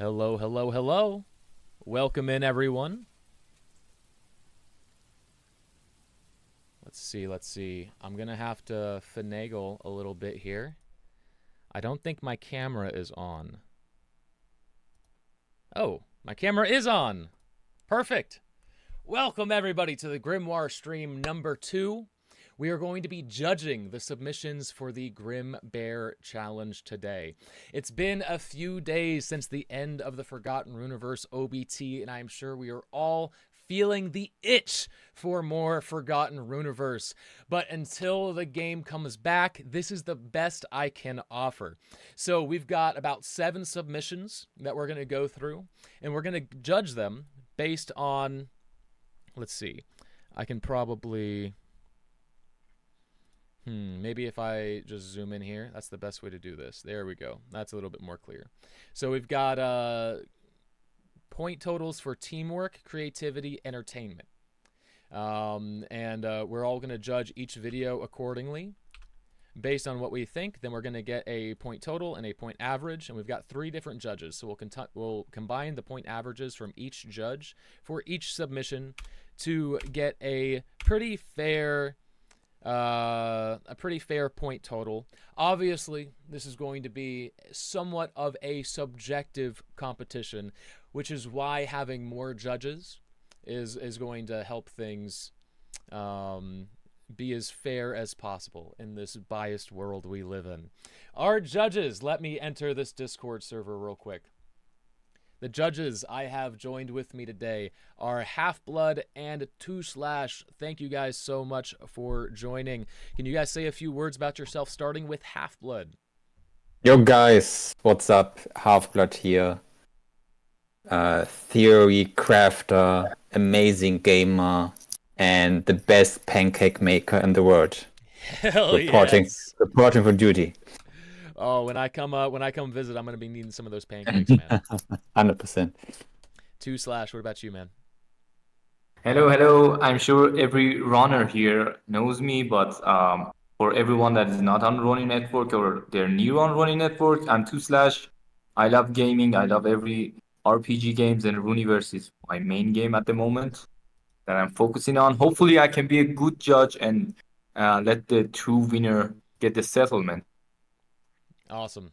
Hello, hello, hello. Welcome in, everyone. Let's see. I'm going to have to finagle a little bit here. I don't think my camera is on. Oh, my camera is on. Perfect. Welcome, everybody, to the Grimoire stream number 2. We are going to be judging the submissions for the Grim Bear Challenge today. It's been a few days since the end of the Forgotten Runiverse OBT, and I am sure we are all feeling the itch for more Forgotten Runiverse. But until the game comes back, this is the best I can offer. So we've got about 7 submissions that we're going to go through, and we're going to judge them based on, let's see, I can probably... maybe if I just zoom in here, that's the best way to do this. There we go. That's a little bit more clear. So we've got point totals for teamwork, creativity, entertainment. We're all going to judge each video accordingly based on what we think. Then we're going to get a point total and a point average, and we've got 3 different judges. So we'll combine the point averages from each judge for each submission to get a pretty fair point total. Obviously, this is going to be somewhat of a subjective competition, which is why having more judges is going to help things be as fair as possible in this biased world we live in. Our judges, let me enter this Discord server real quick. The judges I have joined with me today are Half-Blood and Duce. Thank you guys so much for joining. Can you guys say a few words about yourself, starting with Half-Blood? Yo guys, what's up? Half-Blood here. Theory crafter, amazing gamer, and the best pancake maker in the world. Hell reporting, yes. Reporting for duty. Oh, when I come visit, I'm gonna be needing some of those pancakes, man. 100%. Duce, what about you, man? Hello. I'm sure every runner here knows me, but for everyone that is not on Ronin Network or they're new on Ronin Network, I'm Duce. I love gaming. I love every RPG games, and Runiverse is my main game at the moment that I'm focusing on. Hopefully, I can be a good judge and let the true winner get the settlement. Awesome.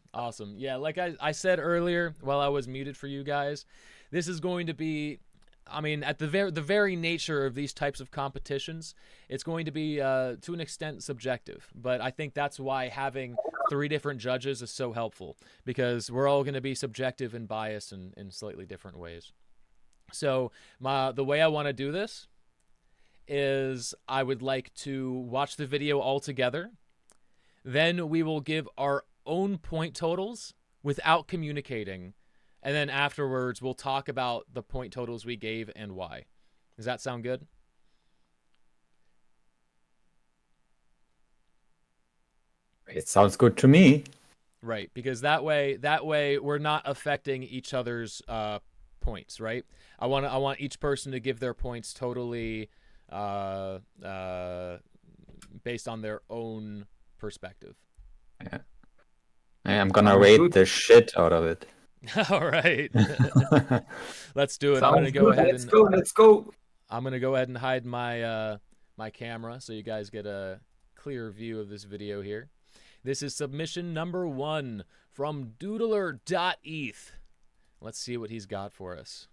Yeah, like I said earlier while I was muted for you guys, this is going to be, I mean, at the very nature of these types of competitions, it's going to be to an extent subjective. But I think that's why having 3 different judges is so helpful, because we're all going to be subjective and biased in slightly different ways. So the way I want to do this is I would like to watch the video all together. Then we will give our own point totals without communicating, and then afterwards we'll talk about the point totals we gave and why. Does that sound good? It sounds good to me. Right, because that way we're not affecting each other's points, right? I want each person to give their points totally based on their own perspective. Yeah. I'm gonna rate the shit out of it. All right. Let's do it. I'm gonna go ahead and let's go. I'm gonna go ahead and hide my my camera so you guys get a clear view of this video here. This is submission number 1 from Doodler.eth. Let's see what he's got for us.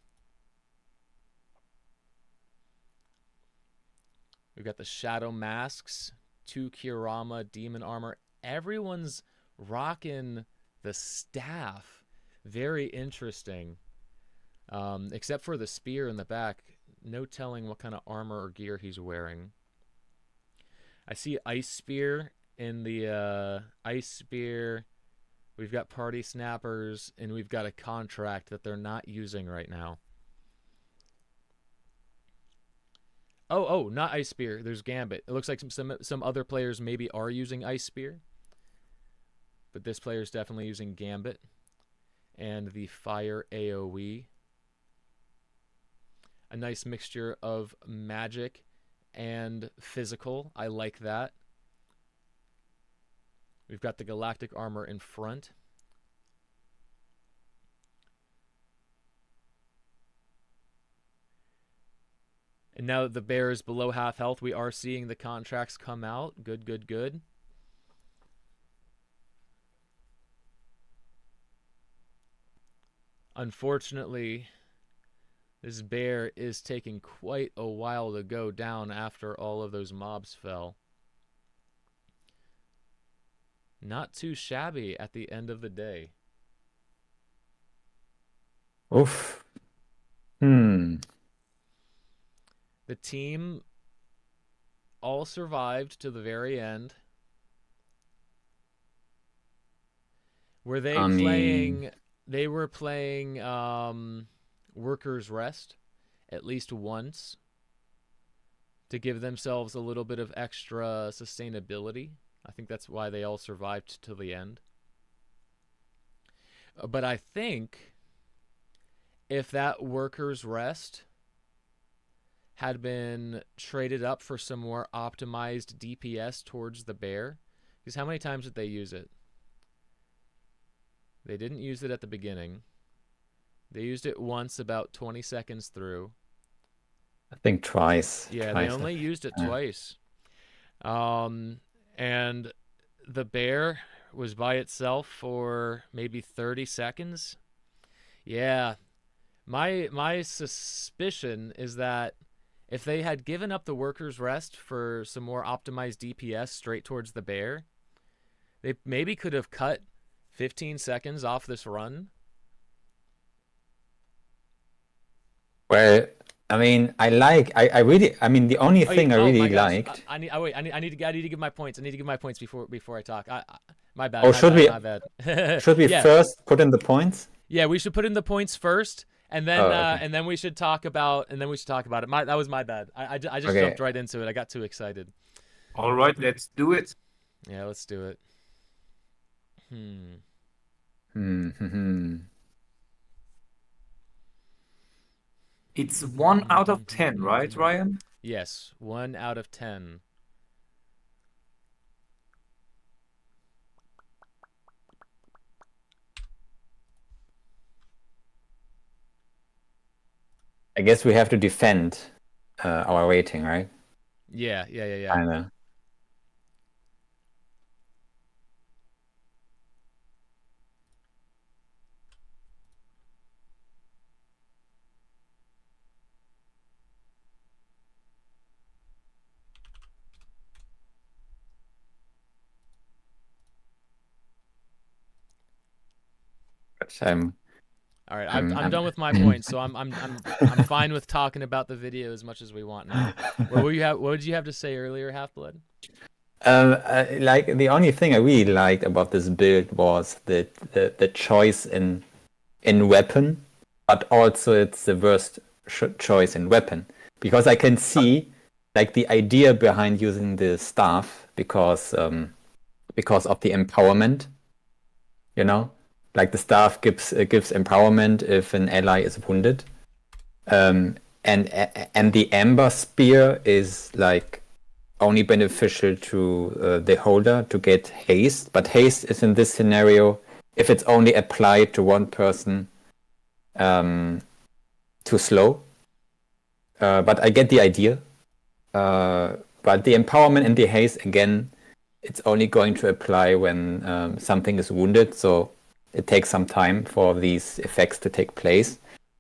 We've got the Shadow Masks, 2 Kirama, Demon Armor. Everyone's rocking the staff. Very interesting. Except for the spear in the back. No telling what kind of armor or gear he's wearing. I see Ice Spear in the Ice Spear. We've got Party Snappers, and we've got a contract that they're not using right now. Oh, not Ice Spear. There's Gambit. It looks like some other players maybe are using Ice Spear. But this player is definitely using Gambit and the Fire AoE. A nice mixture of magic and physical. I like that. We've got the Galactic Armor in front. And now that the bear is below half health, we are seeing the contracts come out. Good, good, good. Unfortunately, this bear is taking quite a while to go down after all of those mobs fell. Not too shabby at the end of the day. Oof. Hmm. The team all survived to the very end. Were they I playing... mean, They were playing Workers' Rest at least once to give themselves a little bit of extra sustainability. I think that's why they all survived till the end. But I think if that Workers' Rest had been traded up for some more optimized DPS towards the bear, because how many times did they use it? They didn't use it at the beginning. They used it once about 20 seconds through. I think twice. Yeah, Twice, they only used it yeah. twice. And the bear was by itself for maybe 30 seconds. Yeah. My suspicion is that if they had given up the Workers' Rest for some more optimized DPS straight towards the bear, they maybe could have cut 15 seconds off this run. Well, I mean, I mean, the only thing I really liked. I need to give my points. I need to give my points before I talk. My bad. Oh, My bad. should we Yeah. first put in the points? Yeah, we should put in the points first, and then Okay. and then we should talk about it. That was my bad. I just Okay. jumped right into it. I got too excited. All right, let's do it. Yeah, let's do it. It's 1 out of 10, right, Ryan? Yes, 1 out of 10. I guess we have to defend our rating, right? Yeah. I know. All right, I'm done with my points, so I'm fine with talking about the video as much as we want now. What did you have to say earlier, Half-Blood? Like the only thing I really liked about this build was the choice in weapon, but also it's the worst choice in weapon, because I can see like the idea behind using the staff because of the empowerment, you know, like the staff gives empowerment if an ally is wounded, and the amber spear is like only beneficial to the holder to get haste, but haste is in this scenario if it's only applied to one person, too slow. But I get the idea. But the empowerment and the haste, again, it's only going to apply when something is wounded, so it takes some time for these effects to take place.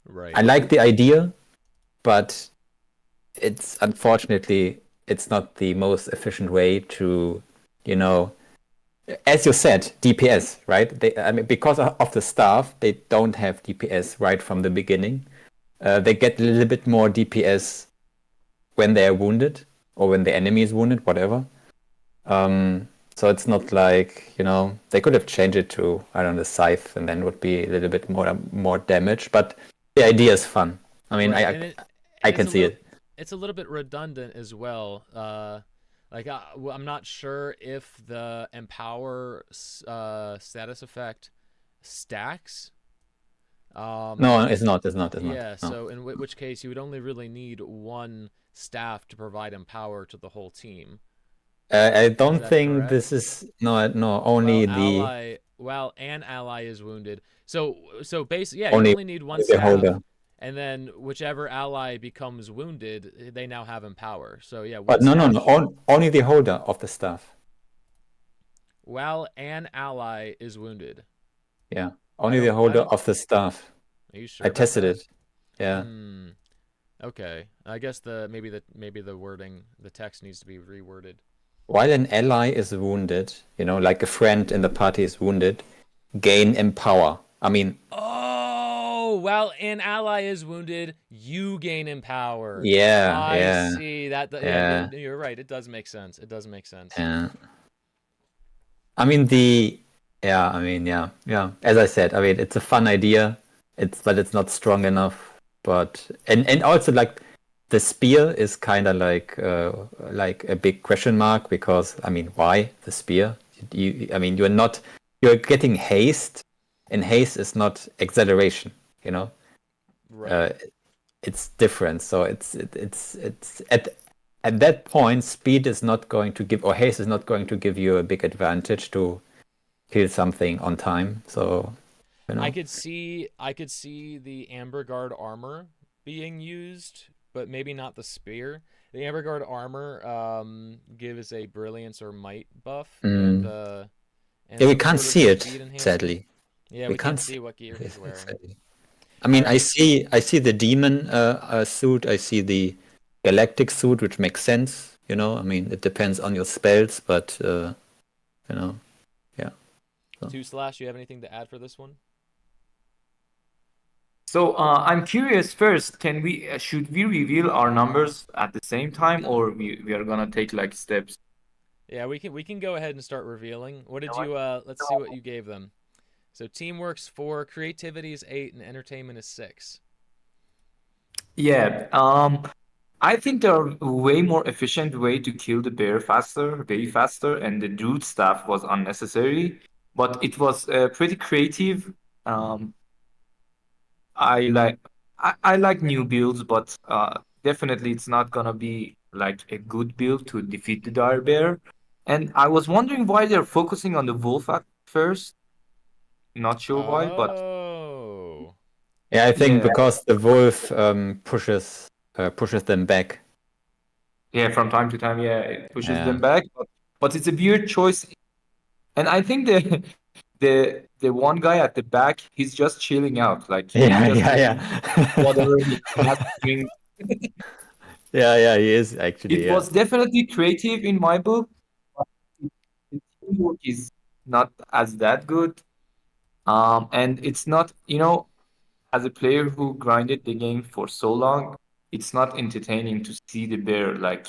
Right. I like the idea, but it's unfortunately it's not the most efficient way to, you know, as you said, DPS, right? I mean, because of the staff, they don't have DPS right from the beginning. They get a little bit more DPS when they are wounded or when the enemy is wounded, whatever. So it's not like, you know, they could have changed it to, I don't know, the scythe, and then it would be a little bit more damage. But the idea is fun. I mean, Right. I can see it. It's a little bit redundant as well. Like I'm not sure if the empower status effect stacks. No, it's not. It's not. Yeah. No. So in which case you would only really need one staff to provide empower to the whole team. I don't that think correct? this is only an ally is wounded. So basically, yeah, Only you only need one the staff. holder. and then whichever ally becomes wounded, they now have empower. So yeah, But wood no, no, slash. no. Only the holder of the staff. While an ally is wounded. Yeah, I only the don't. I holder don't. of the staff. Are you sure I about tested that? it. Yeah. Hmm. Okay. I guess maybe the wording, the text needs to be reworded. While an ally is wounded, like a friend in the party is wounded, gain empower. I mean, Oh, while an ally is wounded, you gain empower. yeah, I yeah, see that. Yeah, yeah, you're right. It does make sense. It does make sense. yeah. I mean yeah, I mean, yeah, yeah. As I said, I mean, it's a fun idea. But it's not strong enough. But and also like the spear is kind of like a big question mark because I mean, why the spear? I mean, you're getting haste, and haste is not acceleration. You know, Right. uh, it's different. So it's at that point, speed is not going to give, or haste is not going to give you a big advantage to kill something on time. So, I could see the Amber Guard armor being used, but maybe not the spear. The Amber Guard armor gives a brilliance or might buff mm, and yeah, we some can't sort of see it, speed enhancement. sadly. Yeah, We we can't can't see see what gear he's it, wearing. sadly. I All mean, I right. see the demon suit. I see the galactic suit, which makes sense. I mean, it depends on your spells, but you know, yeah. So. Two slash, you have anything to add for this one? So I'm curious first, should we reveal our numbers at the same time, or we are gonna take like steps? Yeah, we can go ahead and start revealing. What did you let's see what you gave them. So teamwork's 4, creativity is 8, and entertainment is 6. Yeah, I think there are way more efficient way to kill the bear faster, way faster, and the dude stuff was unnecessary, but it was pretty creative. Um, I like I like new builds, but definitely it's not gonna be like a good build to defeat the dire bear. And I was wondering why they're focusing on the wolf at first. Not sure why, but Oh. Yeah, I think yeah, because the wolf pushes them back. yeah. From time to time, yeah, it pushes Yeah. them back, but it's a weird choice. And I think the one guy at the back, he's just chilling out, like he's Yeah, just yeah, drinking yeah. water. He has to drink. Yeah, yeah, he is actually, It yeah. was definitely creative in my book. But the teamwork is not as that good. And it's not, as a player who grinded the game for so long, it's not entertaining to see the bear like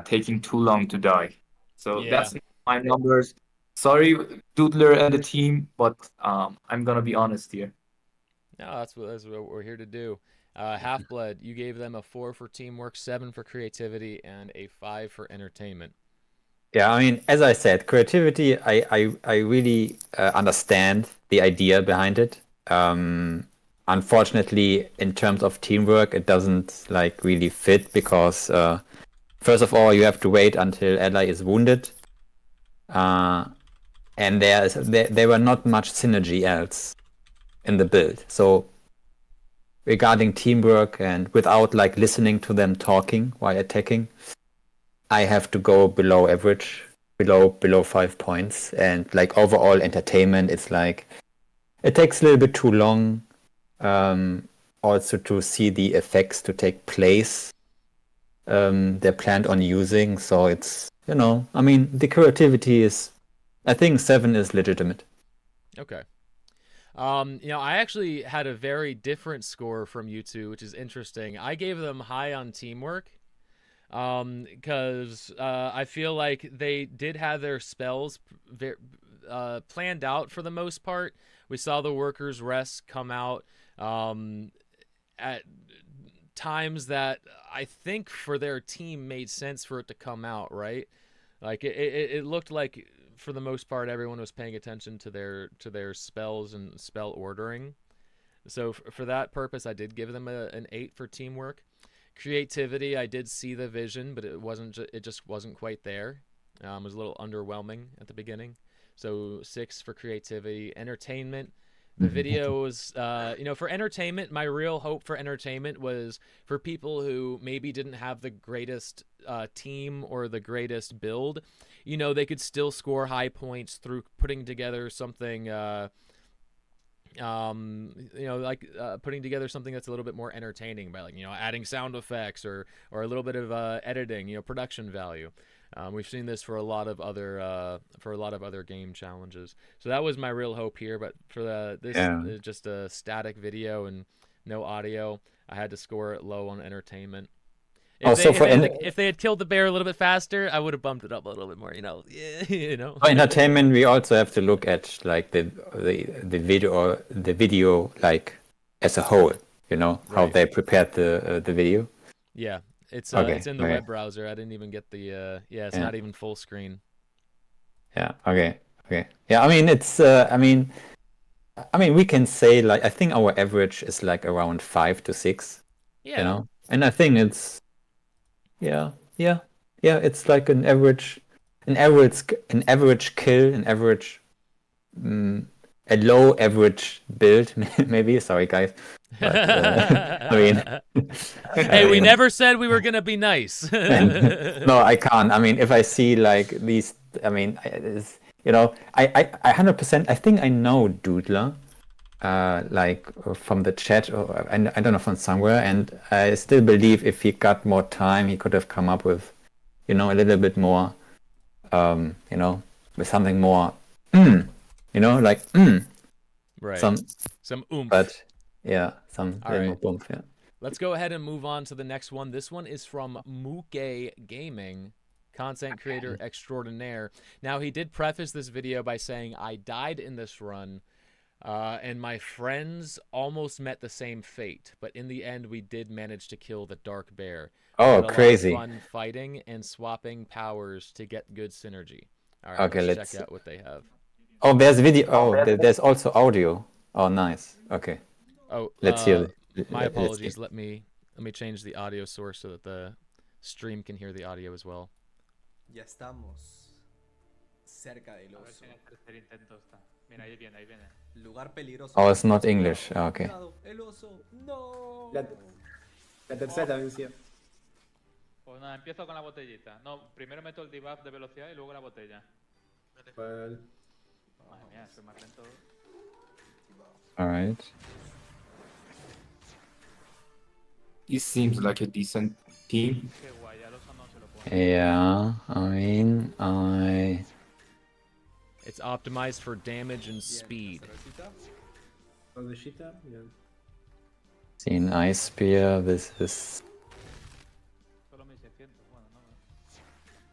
taking too long to die. So Yeah. that's my numbers. Sorry, Doodler and the team, but I'm gonna be honest here. No, that's what we're here to do. Half Blood, you gave them a 4 for teamwork, 7 for creativity, and a 5 for entertainment. Yeah, I mean, as I said, creativity, I really understand the idea behind it. Unfortunately, in terms of teamwork, it doesn't like really fit because first of all, you have to wait until ally is wounded, and there were not much synergy else in the build. So regarding teamwork and without like listening to them talking while attacking, I have to go below average, below 5 points, and like overall entertainment, it's like it takes a little bit too long, also to see the effects to take place. They're planned on using, so it's I mean the creativity is, I think 7 is legitimate. Okay. I actually had a very different score from you two, which is interesting. I gave them high on teamwork. Because I feel like they did have their spells planned out for the most part. We saw the workers' rest come out at times that I think for their team made sense for it to come out, right? Like it looked like for the most part everyone was paying attention to their spells and spell ordering. So for that purpose, I did give them an 8 for teamwork. Creativity, I did see the vision, but it just wasn't quite there. It was a little underwhelming at the beginning. So 6 for creativity. Entertainment, The video was, for entertainment, my real hope for entertainment was for people who maybe didn't have the greatest team or the greatest build. They could still score high points through putting together something, putting together something that's a little bit more entertaining by adding sound effects or a little bit of editing, production value. We've seen this for a lot of other game challenges. So that was my real hope here. But for this just a static video and no audio, I had to score it low on entertainment. If they had killed the bear a little bit faster, I would have bumped it up a little bit more. For entertainment, we also have to look at like the video like as a whole. How they prepared the video. Yeah. It's in the web browser. I didn't even get the it's not even full screen. Yeah. Okay. Yeah. I mean, it's. We can say like I think our average is like around 5 to 6. Yeah. And I think it's. Yeah. It's like an average kill, an average, a low average build, maybe. Sorry, guys. But, hey, we never said we were gonna be nice. No, I can't. I mean, if I see like these, I 100%. I think I know Doodler, like from the chat, or I don't know, from somewhere, and I still believe if he got more time, he could have come up with, a little bit more, with something more, like right, some oomph. But yeah, some all right. Oomph, yeah. Let's go ahead and move on to the next one. This one is from Muke Gaming, content creator extraordinaire. Now, he did preface this video by saying, I died in this run, and my friends almost met the same fate, but in the end, we did manage to kill the dark bear. Oh, crazy. Fun fighting and swapping powers to get good synergy. All right, okay, let's check out what they have. Oh, there's video. Oh, there's also audio. Oh, nice. Okay. Oh, let's hear. My apologies. Let me change the audio source so that the stream can hear the audio as well. Ya estamos cerca del oso. Lugar peligroso. Oh, it's not English. Oh, okay. El oso. No. La tercera venció. Pues nada, empiezo con la botellita. No, primero meto el debuff de velocidad y luego la botella. Well, Madre mía, soy más lento. Alright. It seems like a decent team. Qué guay, al oso no se lo pone. Yeah, It's optimized for damage and speed. botellita, bien. see an ice spear. This is. Solo 1600, bueno, no.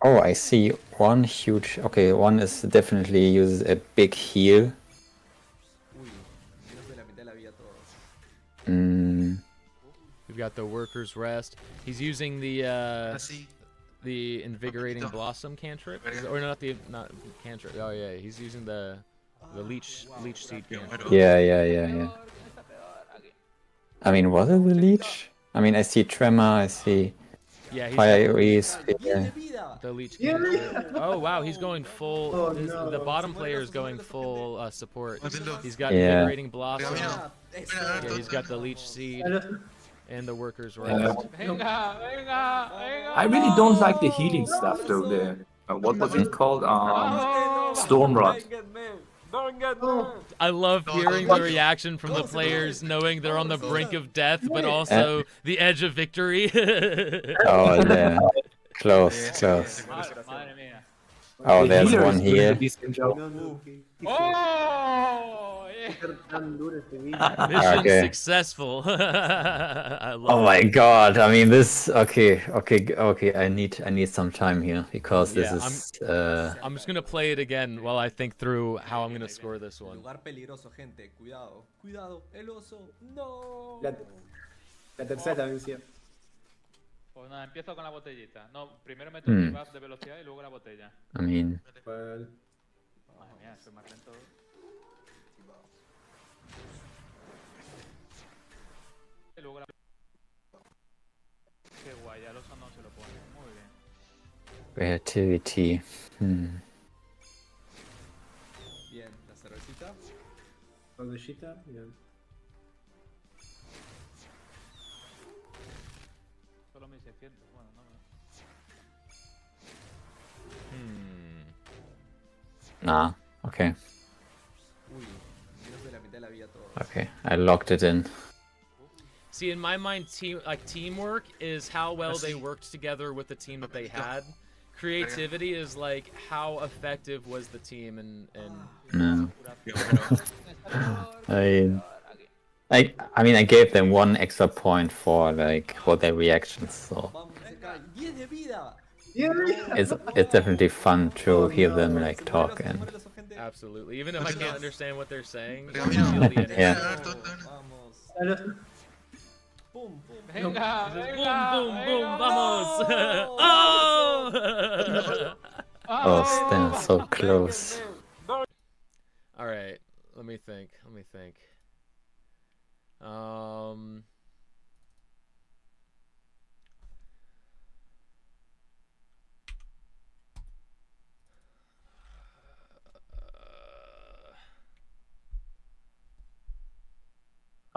Oh, I see one huge. Okay, one is definitely uses a big heal. Uy, menos de la mitad de la vida todos. We've got the worker's rest. He's using the invigorating blossom cantrip, or not cantrip. Oh yeah, he's using the leech seed cantrip. Yeah. I mean, was it the leech? I mean, I see tremor. I see Yeah, he's fiery ¡Viene spear. vida! the leech cantrip. Oh wow, he's going full. Oh, The no. bottom player is going full support. He's got Yeah. invigorating blossom. Ah, eso. Yeah, he's got the leech seed and the worker's rest. Venga, venga, venga. I really don't like the healing stuff though. What was it called? Storm Rod. Don't get me! I love hearing the reaction from the players, knowing they're on the brink of death, but also the edge of victory. Oh, there. Close. Madre mía. Oh, The there's healer one is doing a here. decent job. No, no, que ¡Oh! tan duro este video. Mission Okay. successful. I love Oh my god! I mean, this. Okay. I need some time here because this Yeah, is. I'm just gonna play it again while I think through how I'm gonna score this one. Lugar peligroso, gente. Cuidado. Cuidado. El oso. No. La tercera venció. Pues nada, empiezo con la botellita. No, primero meto el debuff de velocidad y luego la botella. I mean, Well, Madre mía, soy más lento. Y luego la... Qué guay, al oso no se lo pone. Muy bien. creativity. Bien, la cervecita. Botellita, bien. Solo 1600, bueno, no. Nah, okay. Uy, menos de la mitad de la vida todo. Okay, I locked it in. See, in my mind, teamwork is how well they worked together with the team that they had. Creativity is like how effective was the team and No. I mean, I gave them 1 extra point for their reactions, so Vamos, se cae. 10 de vida. it's definitely fun to hear them like talk and Muérelos, gente. absolutely. Even if I can't understand what they're saying, I Regañado. feel the energy. Yeah. Vamos. Pum, pum. Venga, Boom, venga, boom, boom, venga. vamos! Oh! oh, they're so close. All right, let me think.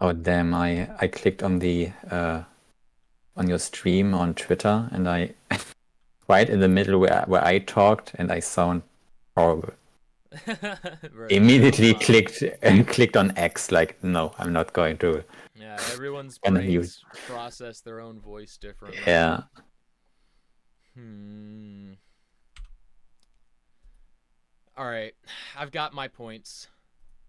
Oh damn! I clicked on the on your stream on Twitter, and I right in the middle where I talked, and I sound horrible. Right. Immediately clicked on X. Like, no, I'm not going to. Yeah, everyone's And then brains process their own voice differently. Yeah. All right, I've got my points.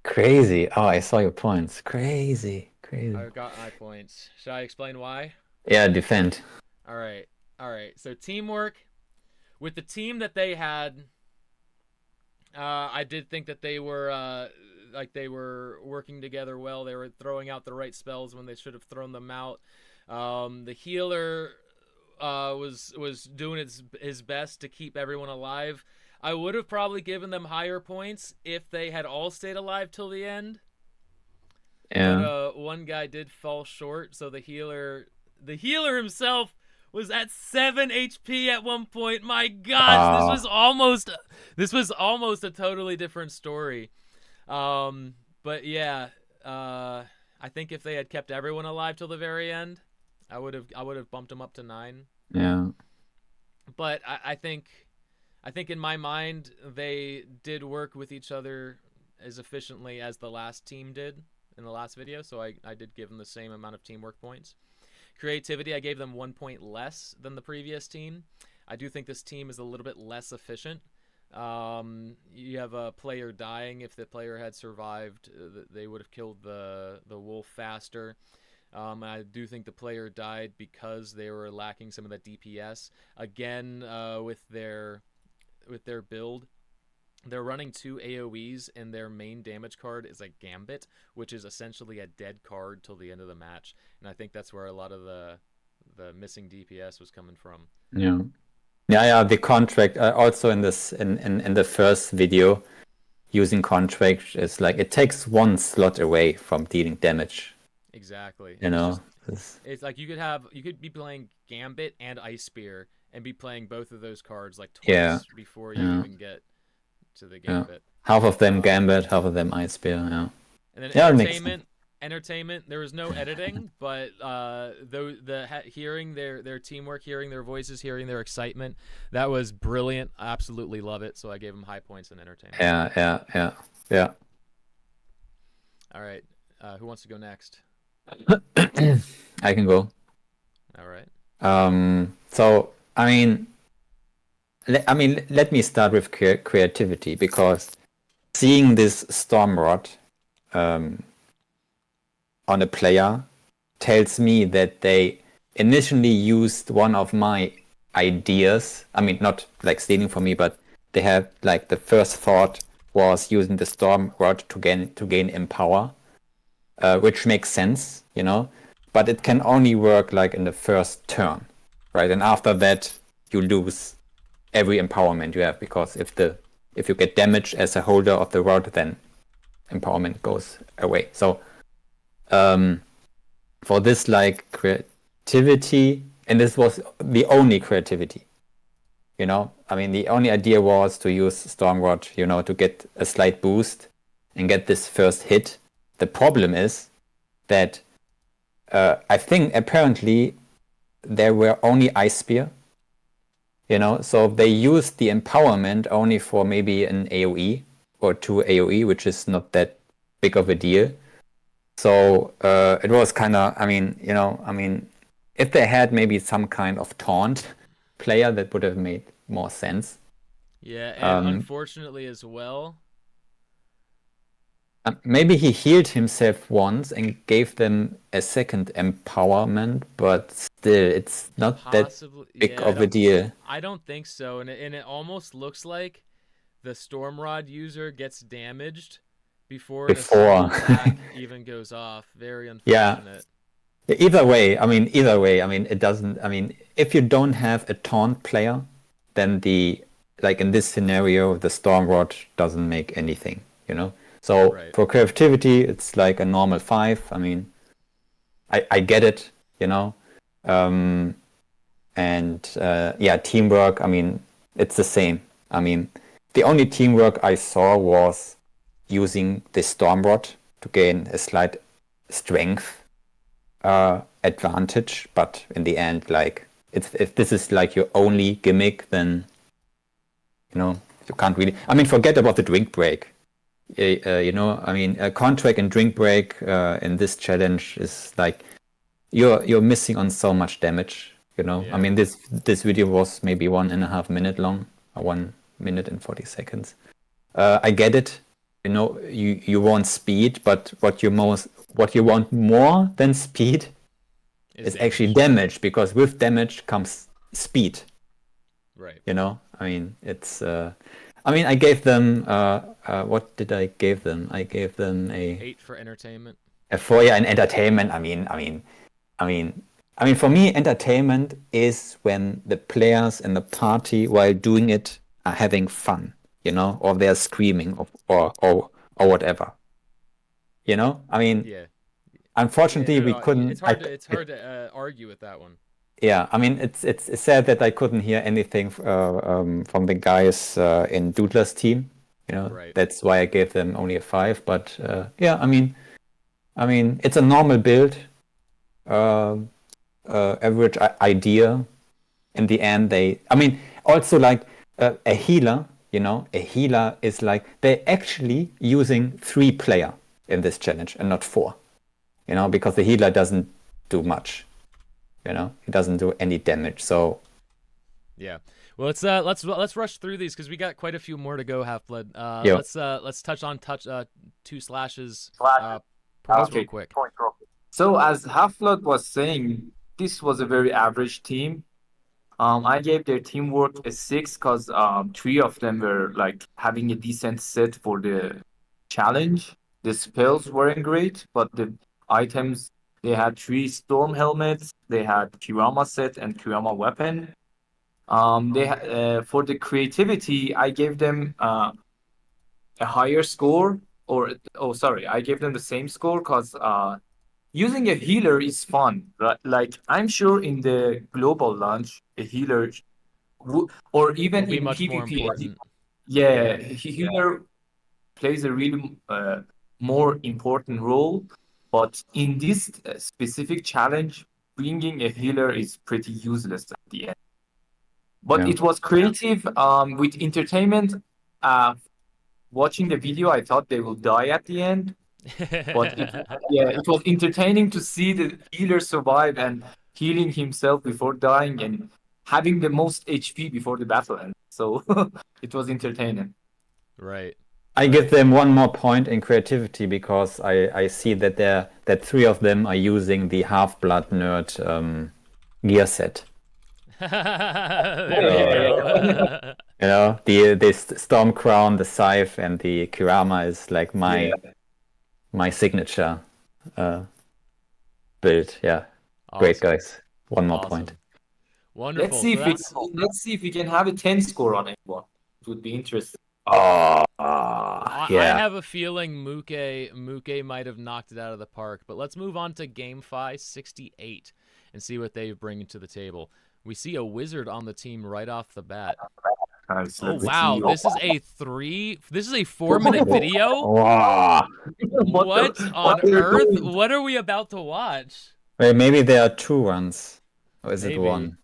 Crazy. Oh, I saw your points. Crazy. I've got my points. Should I explain why? Yeah, defend. All right. So teamwork with the team that they had. I did think that they were working together well. They were throwing out the right spells when they should have thrown them out. The healer was doing his best to keep everyone alive. I would have probably given them higher points if they had all stayed alive till the end. Yeah. But one guy did fall short, so the healer himself was at 7 HP at one point. My gosh, this was almost a totally different story. But yeah, I think if they had kept everyone alive till the very end, I would have bumped them up to 9. Yeah. But I think in my mind they did work with each other as efficiently as the last team did in the last video, so I did give them the same amount of teamwork points. Creativity, I gave them 1 point less than the previous team. I do think this team is a little bit less efficient. You have a player dying. If the player had survived, they would have killed the wolf faster. I do think the player died because they were lacking some of that DPS. Again, with their build, they're running 2 AoEs, and their main damage card is a Gambit, which is essentially a dead card till the end of the match. And I think that's where a lot of the missing DPS was coming from. Yeah. The contract also in the first video, using contract is like it takes 1 slot away from dealing damage. Exactly. You know, it's like you could be playing Gambit and Ice Spear and be playing both of those cards like twice before you even get to the Gambit. Half of them Gambit, half of them Ice Spear. Yeah. And then Yeah, entertainment. There was no editing, but hearing their teamwork, hearing their voices, hearing their excitement, that was brilliant. I absolutely love it. So I gave them high points in entertainment. Yeah. All right. Who wants to go next? I can go. All right. So let me start with creativity, because seeing this Stormrod on a player tells me that they initially used one of my ideas. I mean, not like stealing from me, but they had like the first thought was using the Stormrod to gain empower, which makes sense, you know. But it can only work like in the first turn, right? And after that, you lose every empowerment you have, because if you get damaged as a holder of the rod, then empowerment goes away. So for this like creativity, and this was the only creativity, you know. I mean, the only idea was to use Stormrod, you know, to get a slight boost and get this first hit, the problem is that I think apparently there were only Ice Spear, you know, so they used the empowerment only for maybe an AoE or 2 AoE, which is not that big of a deal. So it was kind of, I mean, you know, I mean, if they had maybe some kind of taunt player, that would have made more sense. Yeah, and unfortunately as well. Maybe he healed himself once and gave them a second empowerment, but still, it's not Possibly, that big yeah, of a deal. I don't think so, and it almost looks like the Stormrod user gets damaged before a single attack even goes off. Very unfortunate. Yeah. Either way, I mean, it doesn't. I mean, if you don't have a taunt player, then like in this scenario, the Stormrod doesn't make anything, you know. So for creativity, it's like a normal 5. I mean, I get it, you know. Yeah, teamwork, I mean, it's the same. I mean, the only teamwork I saw was using the Stormrod to gain a slight strength advantage. But in the end, like, if this is like your only gimmick, then, you know, you can't really... I mean, forget about the drink break. You know, I mean, a contract and drink break in this challenge is like you're missing on so much damage. You know, I mean, this video was maybe 1.5 minutes long, or 1 minute and 40 seconds. I get it. You know, you want speed, but what you want more than speed is actually damage, because with damage comes speed. Right. You know, I mean, it's. I mean, I gave them. What did I give them? I gave them a 8 for entertainment. A 4, yeah, in entertainment. I mean, for me, entertainment is when the players in the party, while doing it, are having fun, you know, or they're screaming or whatever. You know, I mean, yeah. Unfortunately, we couldn't. It's hard to argue with that one. Yeah, I mean, it's sad that I couldn't hear anything from the guys in Doodler's team. You know, that's why I gave them only a 5. But yeah, I mean, it's a normal build, average idea. In the end, also like a healer. You know, a healer is like they're actually using 3 player in this challenge and not 4. You know, because the healer doesn't do much. You know, it doesn't do any damage. So, yeah. Well, let's rush through these because we got quite a few more to go. Half-Blood. Let's touch on 2 slashes. Points real quick. So as Half-Blood was saying, this was a very average team. I gave their teamwork a 6 because 3 of them were like having a decent set for the challenge. The spells weren't great, but the items. They had 3 storm helmets. They had Kirama set and Kirama weapon. For the creativity, I gave them a higher score. I gave them the same score because using a healer is fun. Right? Like I'm sure in the global launch, a healer, or even in PvP, healer plays a really more important role. But in this specific challenge, bringing a healer is pretty useless at the end. But it was creative with entertainment. Watching the video, I thought they will die at the end. But it was entertaining to see the healer survive and healing himself before dying and having the most HP before the battle ends. So it was entertaining. Right. I give them 1 more point in creativity because I see that 3 of them are using the Half-Blood nerd gear set. There you go. You know, the Storm Crown, the Scythe, and the Kirama is like my signature build. Yeah, awesome. Great guys. 1 more point. Wonderful. Let's see if we can have a 10 score on anyone. It would be interesting. I have a feeling Muke might have knocked it out of the park, but let's move on to GameFi 68 and see what they bring to the table. We see a wizard on the team right off the bat. Guys, Oh let's wow, see. this is a 4-minute video? Wow. What on what they're earth? doing? What are we about to watch? Wait, maybe there are two ones. Or is it Maybe. one?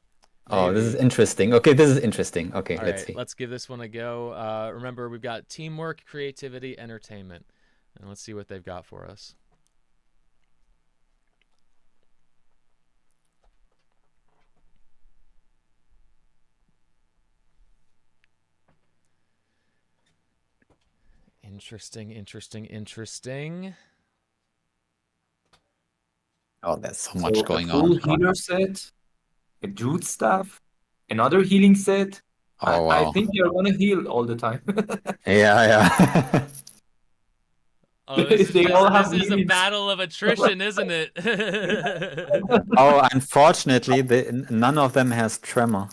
Oh, this is Maybe. interesting. Okay, this is interesting. Okay, All let's right, see. let's give this one a go. Remember, we've got teamwork, creativity, entertainment. And let's see what they've got for us. Interesting, interesting, interesting. Oh, there's so much So going a full on. healer set, a Jude staff, another healing set. Oh, I wow. think you're gonna heal all the time. Yeah, yeah. Oh, this is They all just have this is a healings. battle of attrition, isn't it? Oh, unfortunately, none of them has tremor.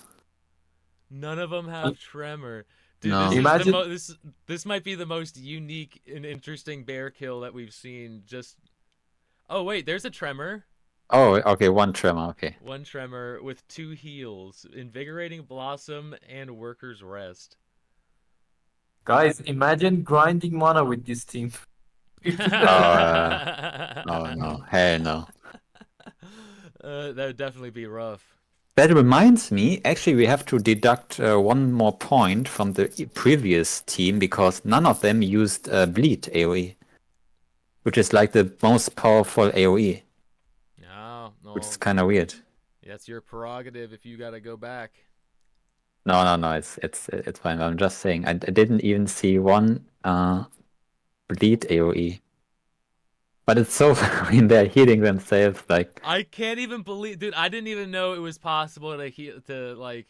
None of them have tremor. Dude, No. this is the Imagine- this might be the most unique and interesting bear kill that we've seen. Just oh wait, there's a tremor. Oh, okay, one tremor. Okay. One tremor with 2 heals, invigorating blossom and worker's rest. Guys, imagine grinding mana with this team. Oh, no, hell no. That would definitely be rough. That reminds me, actually, we have to deduct one more point from the previous team because none of them used Bleed AoE, which is like the most powerful AoE, No, which is kind of weird. that's your prerogative if you gotta go back. No, it's fine. I'm just saying, I didn't even see one Bleed AoE. But it's so, I mean, they're healing themselves like. I can't even believe, dude. I didn't even know it was possible to heal. To like,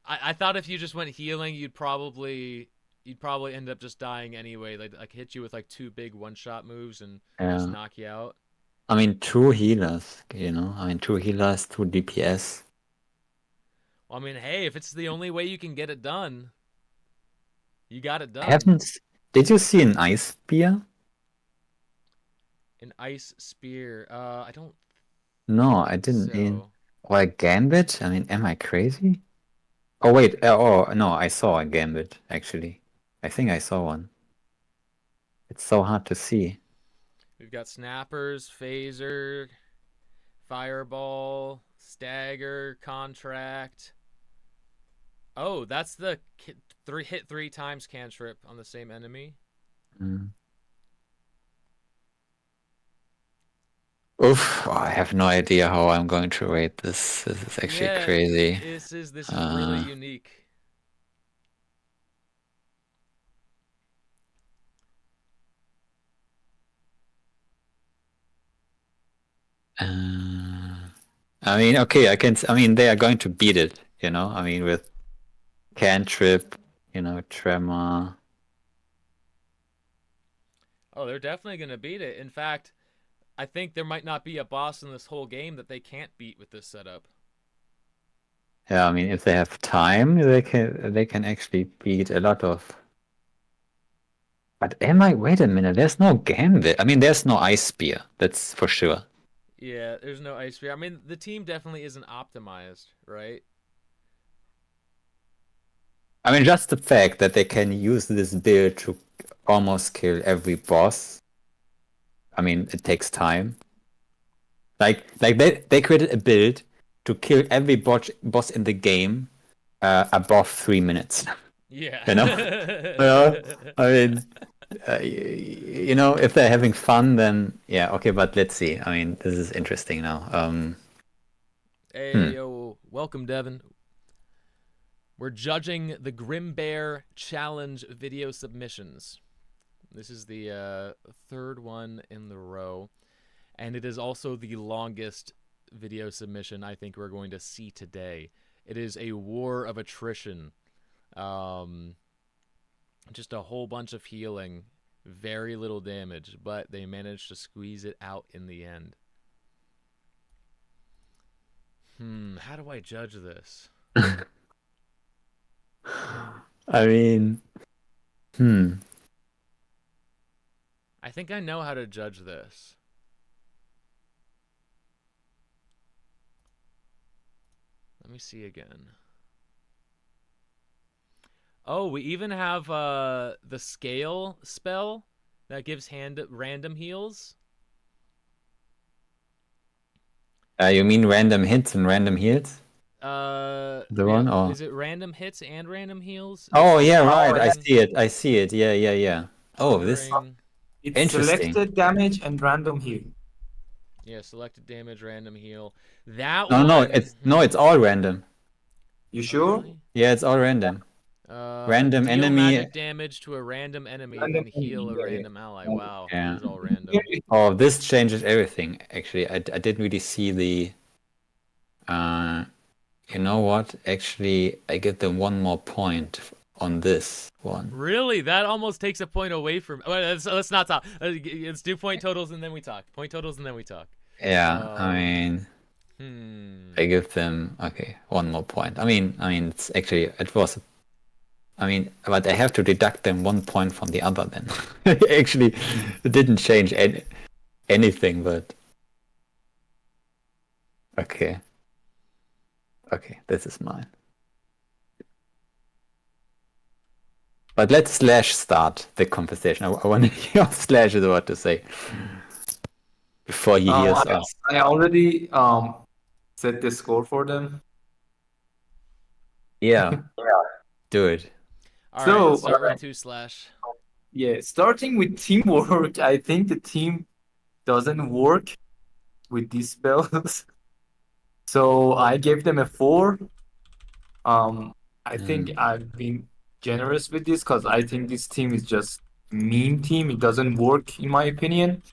I thought if you just went healing, you'd probably end up just dying anyway. Like hit you with like 2 big one-shot moves and just Yeah. knock you out. I mean, 2 healers, you know? I mean, 2 healers, 2 DPS. Well, I mean, hey, if it's the only way you can get it done, you got it done. Did you see an ice spear? An ice spear. I don't. No, I didn't. So. Or a gambit? I mean, am I crazy? Oh, wait. Oh, no, I saw a gambit, actually. I think I saw one. It's so hard to see. We've got snappers, phaser, fireball, stagger, contract. Oh, that's the hit 3 times cantrip on the same enemy. Mm. Oof, I have no idea how I'm going to rate this. This is actually crazy. This is really unique. I mean, okay, I mean, they are going to beat it, you know? I mean, with cantrip, you know, tremor. Oh, they're definitely going to beat it. In fact, I think there might not be a boss in this whole game that they can't beat with this setup. Yeah, I mean, if they have time, they can actually beat a lot of. But wait a minute, there's no gambit. I mean, there's no ice spear, that's for sure. Yeah, there's no ice spear. I mean, the team definitely isn't optimized, right? I mean, just the fact that they can use this build to almost kill every boss. I mean, it takes time. Like they created a build to kill every boss in the game above 3 minutes. Yeah. You know? I mean, you know, if they're having fun, then yeah, okay. But let's see. I mean, this is interesting now. Hey, yo, welcome, Devin. We're judging the Grim Bear Challenge video submissions. This is the 3rd one in the row, and it is also the longest video submission I think we're going to see today. It is a war of attrition. Just a whole bunch of healing, very little damage, but they managed to squeeze it out in the end. How do I judge this? I mean, I think I know how to judge this. Let me see again. Oh, we even have the scale spell that gives random heals. You mean random hits and random heals? The one, or Is it random hits and random heals? oh It's yeah, right. I offering- see it. I see it. Yeah, yeah, yeah. Oh, this offering- It's interesting. selected damage and random heal. Yeah, selected damage, random heal. That No, one. no, it's all random. You Oh, sure? really? Yeah, it's all random. Random deal enemy. magic damage to a random enemy, Random then heal a enemy, yeah, yeah. random ally. Wow, Yeah. it is all random. Oh, this changes everything. Actually, I didn't really see the. You know what? Actually, I get them one more point on this one. Really? That almost takes a point away from. Well, let's not talk. Let's do point totals and then we talk. Point totals and then we talk. Yeah, I mean, I give them one more point. I mean, it's actually it was. I mean, but I have to deduct them 1 point from the other then. Actually, it didn't change anything, but okay, this is mine. But let's Slash start the conversation. I want to hear what Slash is about to say before he hears us. I already set the score for them. Yeah, do it. All So, right, let's start with 2/. Yeah, starting with teamwork, I think the team doesn't work with these spells. So I gave them a 4. I think I've been generous with this because I think this team is just meme team. It doesn't work in my opinion.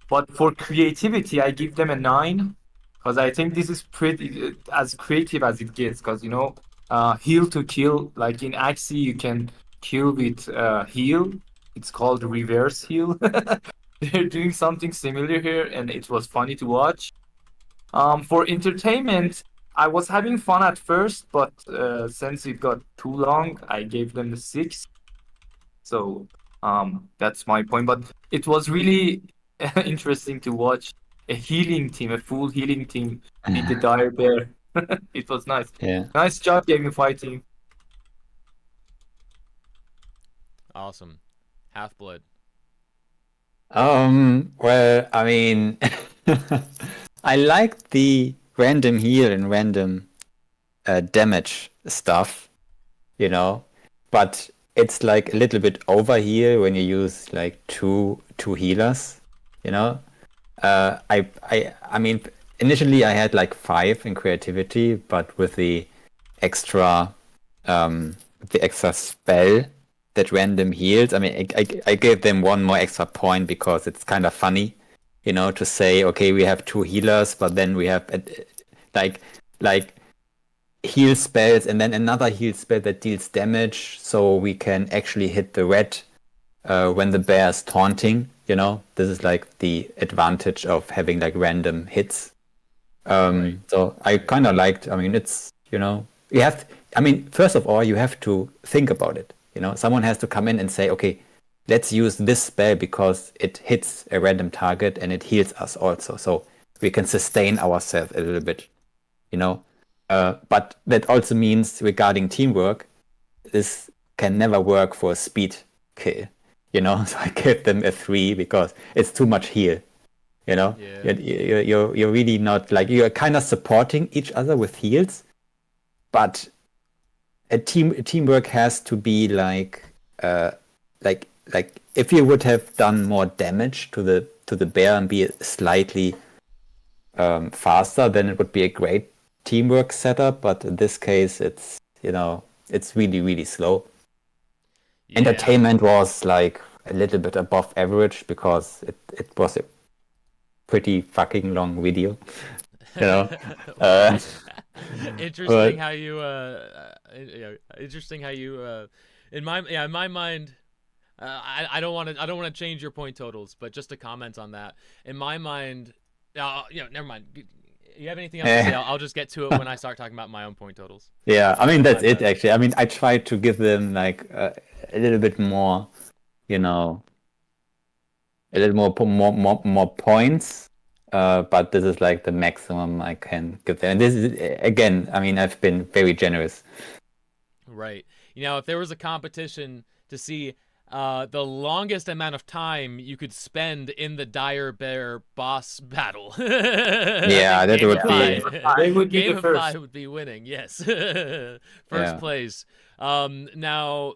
But for creativity, I give them a 9 because I think this is pretty as creative as it gets. Because heal to kill, like in Axie, you can kill with heal. It's called reverse heal. They're doing something similar here, and it was funny to watch. For entertainment, I was having fun at first, but since it got too long, I gave them a 6. So that's my point. But it was really interesting to watch a healing team, a full healing team, beat the Dire Bear. It was nice. Yeah. Nice job, Gamify team. Awesome. Half-Blood. Well, I mean, I like the random heal and random damage stuff, but it's like a little bit over here when you use like two healers, I mean, initially I had like 5 in creativity, but with the extra spell that random heals, I mean, I gave them 1 more extra point because it's kind of funny, to say, okay, we have 2 healers, but then we have like heal spells and then another heal spell that deals damage, so we can actually hit the red when the bear is taunting. This is like the advantage of having like random hits. So I kind of liked. I mean, it's you have. I mean, first of all, you have to think about it. Someone has to come in and say, okay, let's use this spell because it hits a random target and it heals us also, so we can sustain ourselves a little bit. But that also means regarding teamwork, this can never work for a speed kill. So I gave them a 3 because it's too much heal. Yeah. You're really not like, you're kind of supporting each other with heals, but teamwork has to be like if you would have done more damage to the bear and be slightly faster, then it would be a great teamwork setup. But in this case, it's it's really, really slow. Yeah. Entertainment was like a little bit above average because it was a pretty fucking long video. Interesting how you in my mind, I don't want to change your point totals, but just to comment on that, in my mind, never mind. You have anything else to say? I'll just get to it when I start talking about my own point totals. Yeah, I mean, that's it actually. I mean, I tried to give them like a little bit more, a little more points. But this is like the maximum I can give them. And this is, again, I mean, I've been very generous. Right. You know, if there was a competition to see the longest amount of time you could spend in the Dire Bear boss battle. Yeah, that Game would of be. Five. They would be Game the of first. 5 would be winning. Yes, first Yeah. place. Now,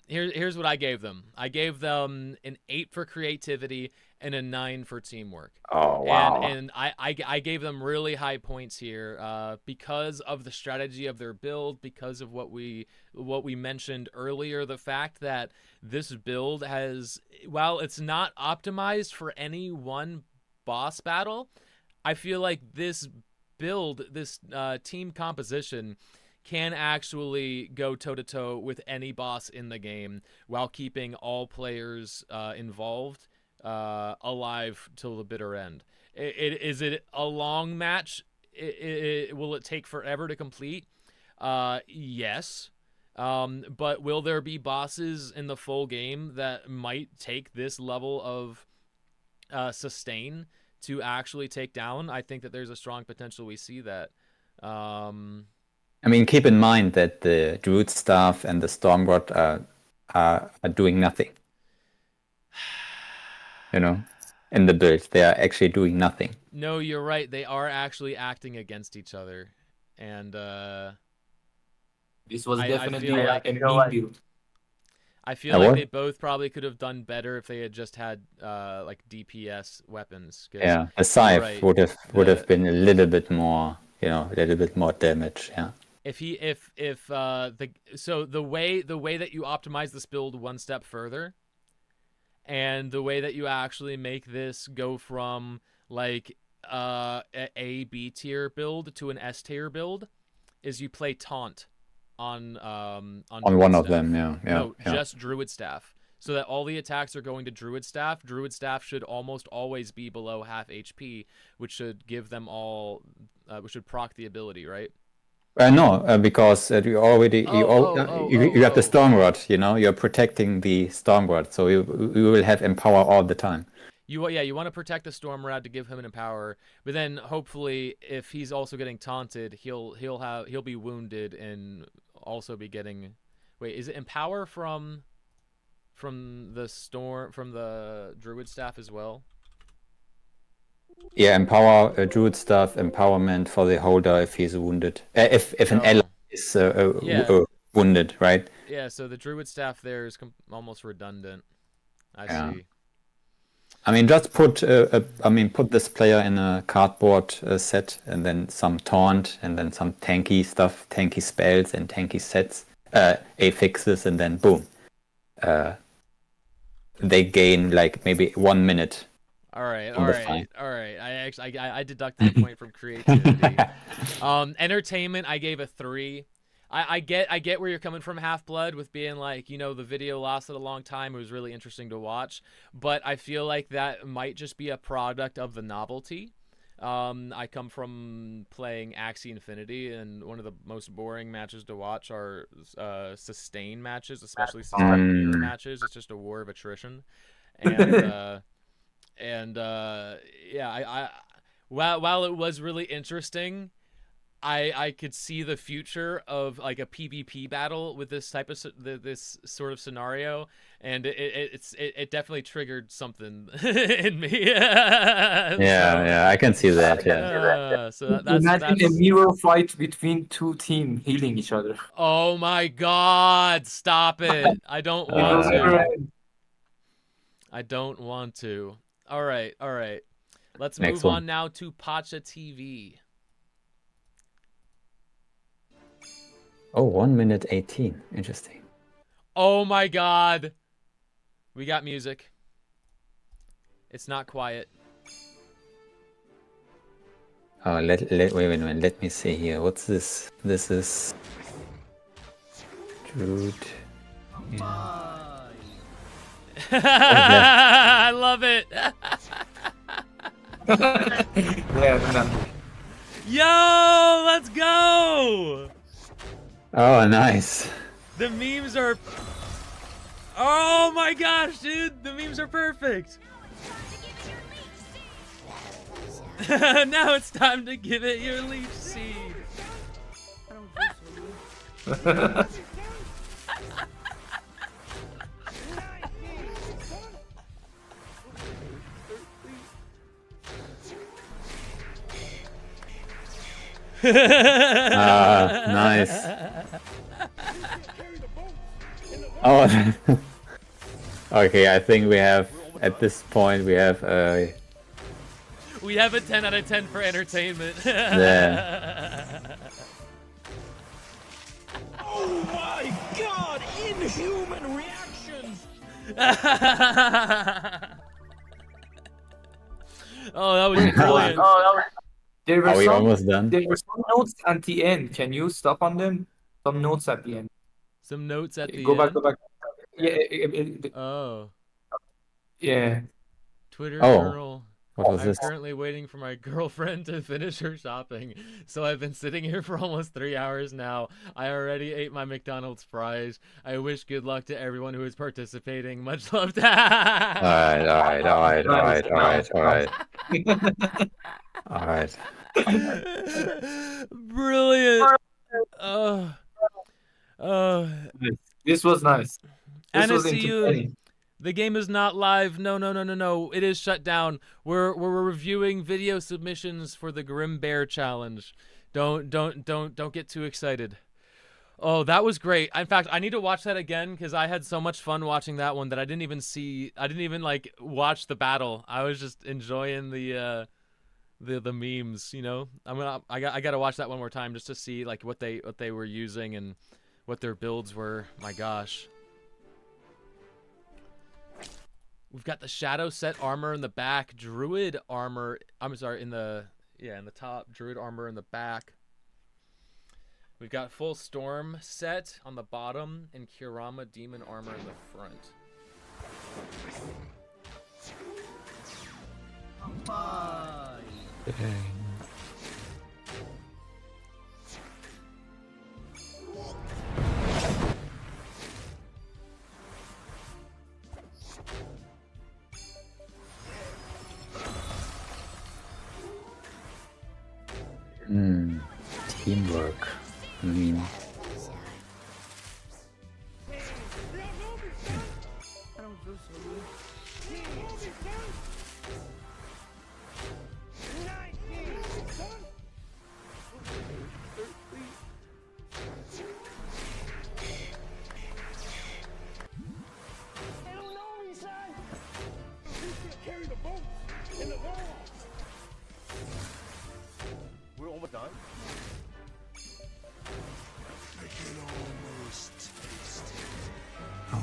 here's what I gave them. I gave them an 8 for creativity and a 9 for teamwork. Oh wow. And I gave them really high points here because of the strategy of their build, because of what we mentioned earlier, the fact that this build has, while it's not optimized for any one boss battle, I feel like this build, this team composition can actually go toe-to-toe with any boss in the game while keeping all players involved alive till the bitter end. Is it a long match? Will it take forever to complete? Yes. But will there be bosses in the full game that might take this level of sustain to actually take down? I think that there's a strong potential we see that. I mean, keep in mind that the Druid staff and the Stormrod are doing nothing. You know, in the build, they are actually doing nothing. No, you're right. They are actually acting against each other, and This was I definitely feel like- a mean build. I feel A like what? they both probably could have done better if they had just had like DPS weapons. 'Cause Yeah, a scythe right, would have the- been a little bit more, you know, a little bit more damage. Yeah. If the way that you optimize this build one step further, and the way that you actually make this go from like a B tier build to an S tier build is you play taunt on On one of them, yeah. No, yeah. just Druid Staff. So that all the attacks are going to Druid Staff. Druid Staff should almost always be below half HP, which should give them all, which should proc the ability, right? No, because you already you have the Stormrod. You know, you're protecting the Stormrod, so you will have empower all the time. You want to protect the Stormrod to give him an empower, but then hopefully if he's also getting taunted, he'll be wounded and also be getting. Wait, is it empower from the Druid Staff as well? Yeah, empower Druid staff, empowerment for the holder if he's wounded. If an Oh. ally is wounded, right? Yeah, so the Druid Staff there is almost redundant. I Yeah. see. I mean, just put put this player in a cardboard set, and then some taunt, and then some tanky stuff, tanky spells, and tanky sets, affixes, and then boom. They gain like maybe 1 minute. All right. Fine. I deducted a point from creativity. Entertainment, I gave a 3. I get where you're coming from, Half-Blood, with being like, you know, the video lasted a long time. It was really interesting to watch, but I feel like that might just be a product of the novelty. I come from playing Axie Infinity, and one of the most boring matches to watch are sustain matches, especially sustain mirror matches. It's just a war of attrition, and yeah, while it was really interesting, I could see the future of like a PvP battle with this type of this sort of scenario, and it definitely triggered something in me. Yeah, I can see that. Yeah. So Imagine a mirror fight between two teams healing each other. Oh my God! Stop it! I don't want to. I don't want to. All right. Let's Next move one. on now to Pacha TV. Oh, 1 minute 18. Interesting. Oh my God! We got music. It's not quiet. Oh, wait a minute. Let me see here. What's this? This is Druid. I love it. Yeah, no. Yo, let's go. Oh, nice. The memes are. Oh my gosh, dude! The memes are perfect. Now it's time to give it your leaf seed. Nice. Oh. Okay, I think we have, at this point, we have We have a 10 out of 10 for entertainment. yeah. Oh my god! Inhuman reactions! Oh, that was brilliant. There were Are we some, almost done? there were some notes at the end. Can you stop on them? Some notes at the end. Some notes at the Go back, end. go back. Yeah, Oh, yeah. Twitter Oh, journal. what was I'm this? currently waiting for my girlfriend to finish her shopping, so I've been sitting here for almost 3 hours now. I already ate my McDonald's fries. I wish good luck to everyone who is participating. Much love to. Alright. Brilliant. Oh, oh. This was nice. This was Anastasia, entertaining. the game is not live. No. It is shut down. We're reviewing video submissions for the Grim Bear challenge. Don't get too excited. Oh, that was great. In fact, I need to watch that again because I had so much fun watching that one that I didn't even like watch the battle. I was just enjoying the memes, you know. I gotta watch that one more time just to see like what they were using and what their builds were. My gosh. We've got the shadow set armor in the back, druid armor. I'm sorry, in the top, druid armor in the back. We've got full storm set on the bottom and Kurama demon armor in the front. Teamwork. I mean, We're almost done.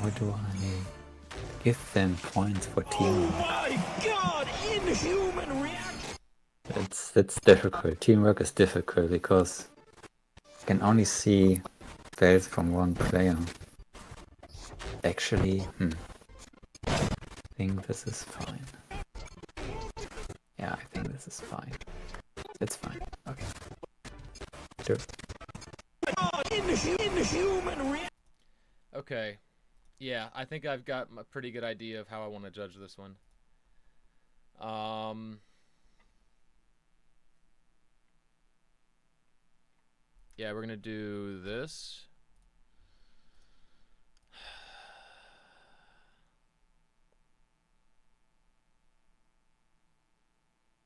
how do I give them points for teamwork? My god! Inhuman reaction! It's difficult. Teamwork is difficult because you can only see spells from one player. Actually, I think this is fine. Yeah, I think this is fine. It's fine. Okay. Sure. Inhuman reaction! Okay. Yeah, I think I've got a pretty good idea of how I want to judge this one. Yeah, we're gonna do this.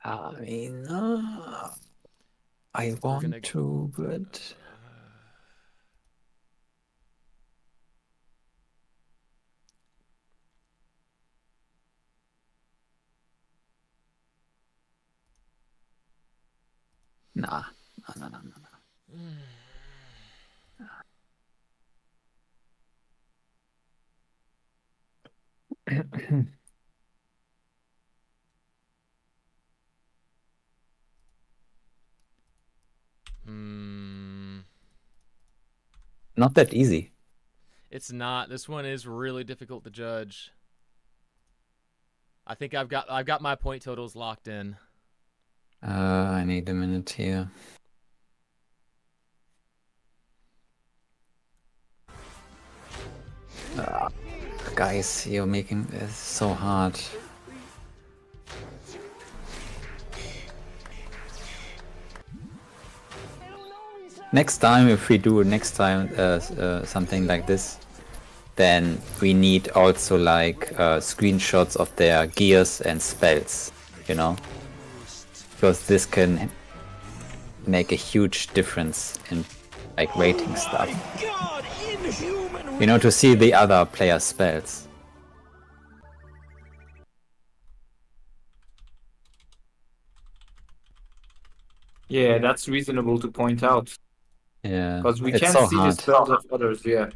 I mean, I want to, but nah, no. Not that easy. It's not. This one is really difficult to judge. I think I've got my point totals locked in. I need a minute here. Guys, you're making this so hard. Next time, if we do something like this, then we need also like screenshots of their gears and spells, you know, because this can make a huge difference in like rating stuff. My God, inhuman You know, to see the other players' spells. Yeah, that's reasonable to point out Yeah, because we it's can't so see the hard. spells of others. Yeah.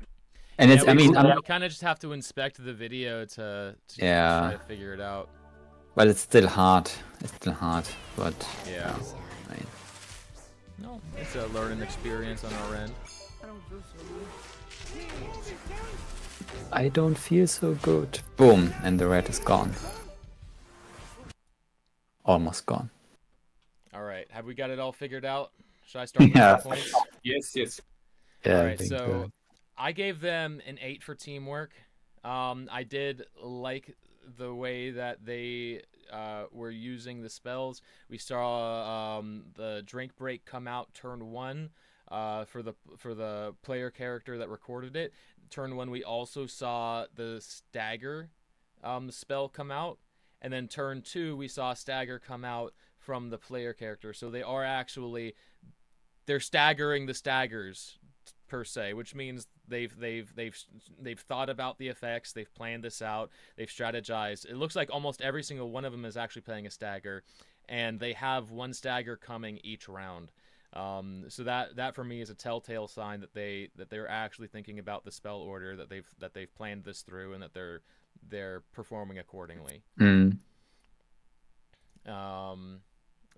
And it's, Yeah, I mean, we kind of just have to inspect the video to Yeah. try to figure it out. well, it's still hard. It's still hard, but Yeah. I mean, No, it's a learning experience on our end. I don't feel so good. Boom, and the red is gone. Almost gone. All right, have we got it all figured out? Should I start with Yeah. some points? Yes. Yes. Yeah, All I right, think, so I gave them an 8 for teamwork. I did like the way that they were using the spells. We saw the drink break come out turn 1 for the player character that recorded it. Turn 1 we also saw the stagger spell come out, and then turn 2 we saw stagger come out from the player character. So they are actually they're staggering the staggers per se, which means they've thought about the effects, they've planned this out, they've strategized. It looks like almost every single one of them is actually playing a stagger, and they have one stagger coming each round. So that for me is a telltale sign that they're actually thinking about the spell order, that they've planned this through, and that they're performing accordingly.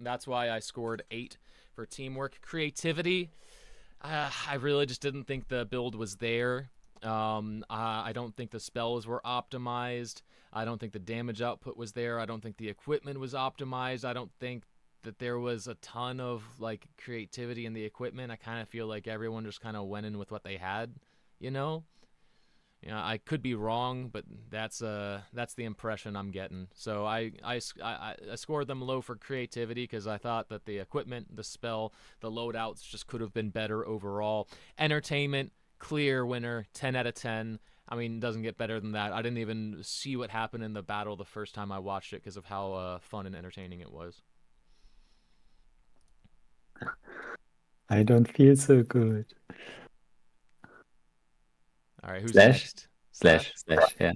That's why I scored 8 for teamwork. Creativity, I really just didn't think the build was there. I don't think the spells were optimized. I don't think the damage output was there. I don't think the equipment was optimized. I don't think that there was a ton of like creativity in the equipment. I kind of feel like everyone just kind of went in with what they had, you know? I could be wrong, but that's the impression I'm getting. So I scored them low for creativity because I thought that the equipment, the spell, the loadouts just could have been better overall. Entertainment, clear winner, 10 out of 10. I mean, it doesn't get better than that. I didn't even see what happened in the battle the first time I watched it because of how fun and entertaining it was. I don't feel so good. All right, who's Slash? next? Slash, yeah.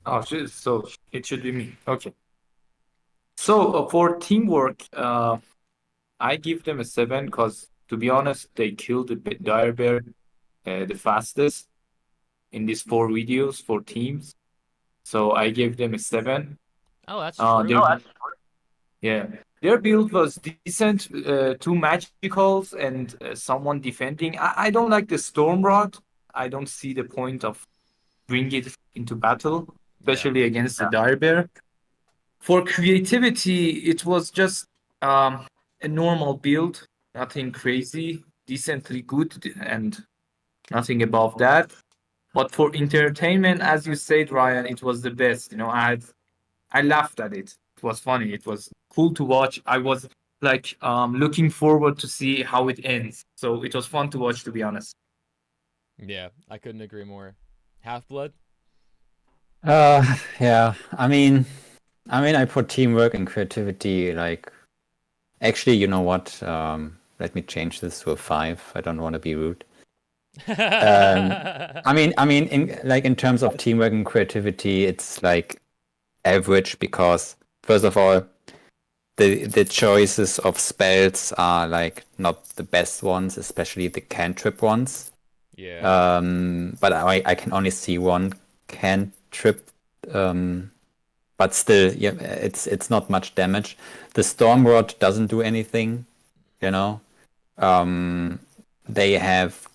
Oh, so it should be me. Okay. So for teamwork, I give them a 7 because, to be honest, they killed the dire bear the fastest in these 4 videos for teams. So I gave them a 7. Oh, that's true. Yeah, their build was decent. 2 magicals and someone defending. I don't like the storm rod. I don't see the point of bring it into battle, especially against the dire bear. For creativity, it was just a normal build, nothing crazy, decently good, and nothing above that. But for entertainment, as you said, Ryan, it was the best. I laughed at it. It was funny. It was cool to watch. I was like looking forward to see how it ends. So it was fun to watch, to be honest. Yeah, I couldn't agree more. Half-Blood? Yeah. I mean, I put teamwork and creativity like. Actually, you know what? Let me change this to a 5. I don't want to be rude. I mean, in terms of teamwork and creativity, it's like average because first of all, the choices of spells are like not the best ones, especially the cantrip ones. Yeah. But I can only see one cantrip. But still, yeah, it's not much damage. The storm rod doesn't do anything, you know. They have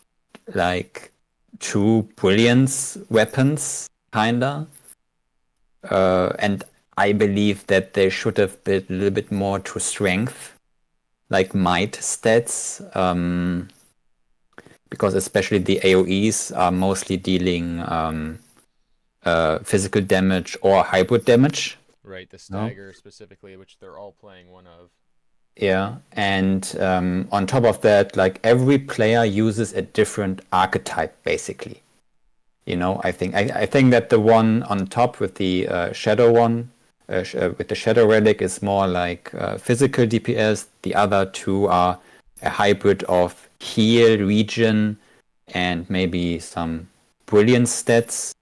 like 2 brilliance weapons, kinda. And I believe that they should have built a little bit more to strength, like might stats. Because especially the AoEs are mostly dealing physical damage or hybrid damage. Right, the stagger specifically, which they're all playing one of. Yeah, and on top of that, like every player uses a different archetype, basically. I think that the one on top with the shadow one with the Shadow Relic is more like physical DPS. The other two are a hybrid of heal, regen, and maybe some brilliance stats.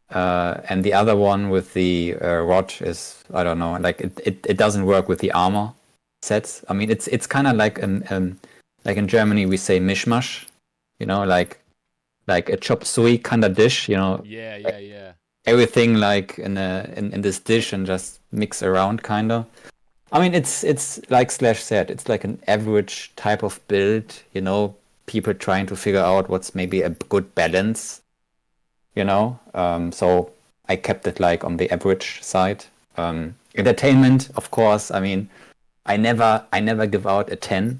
And the other one with the rod is, I don't know, like it doesn't work with the armor sets. I mean, it's kind of like like in Germany we say mishmash, you know, like a chop suey kind of dish, you know. Yeah. Everything like in this dish and just mix around kind of. I mean, it's like Slash said, it's like an average type of build, you know, people trying to figure out what's maybe a good balance, you know. So I kept it like on the average side. Entertainment, of course. I mean, I never give out a 10.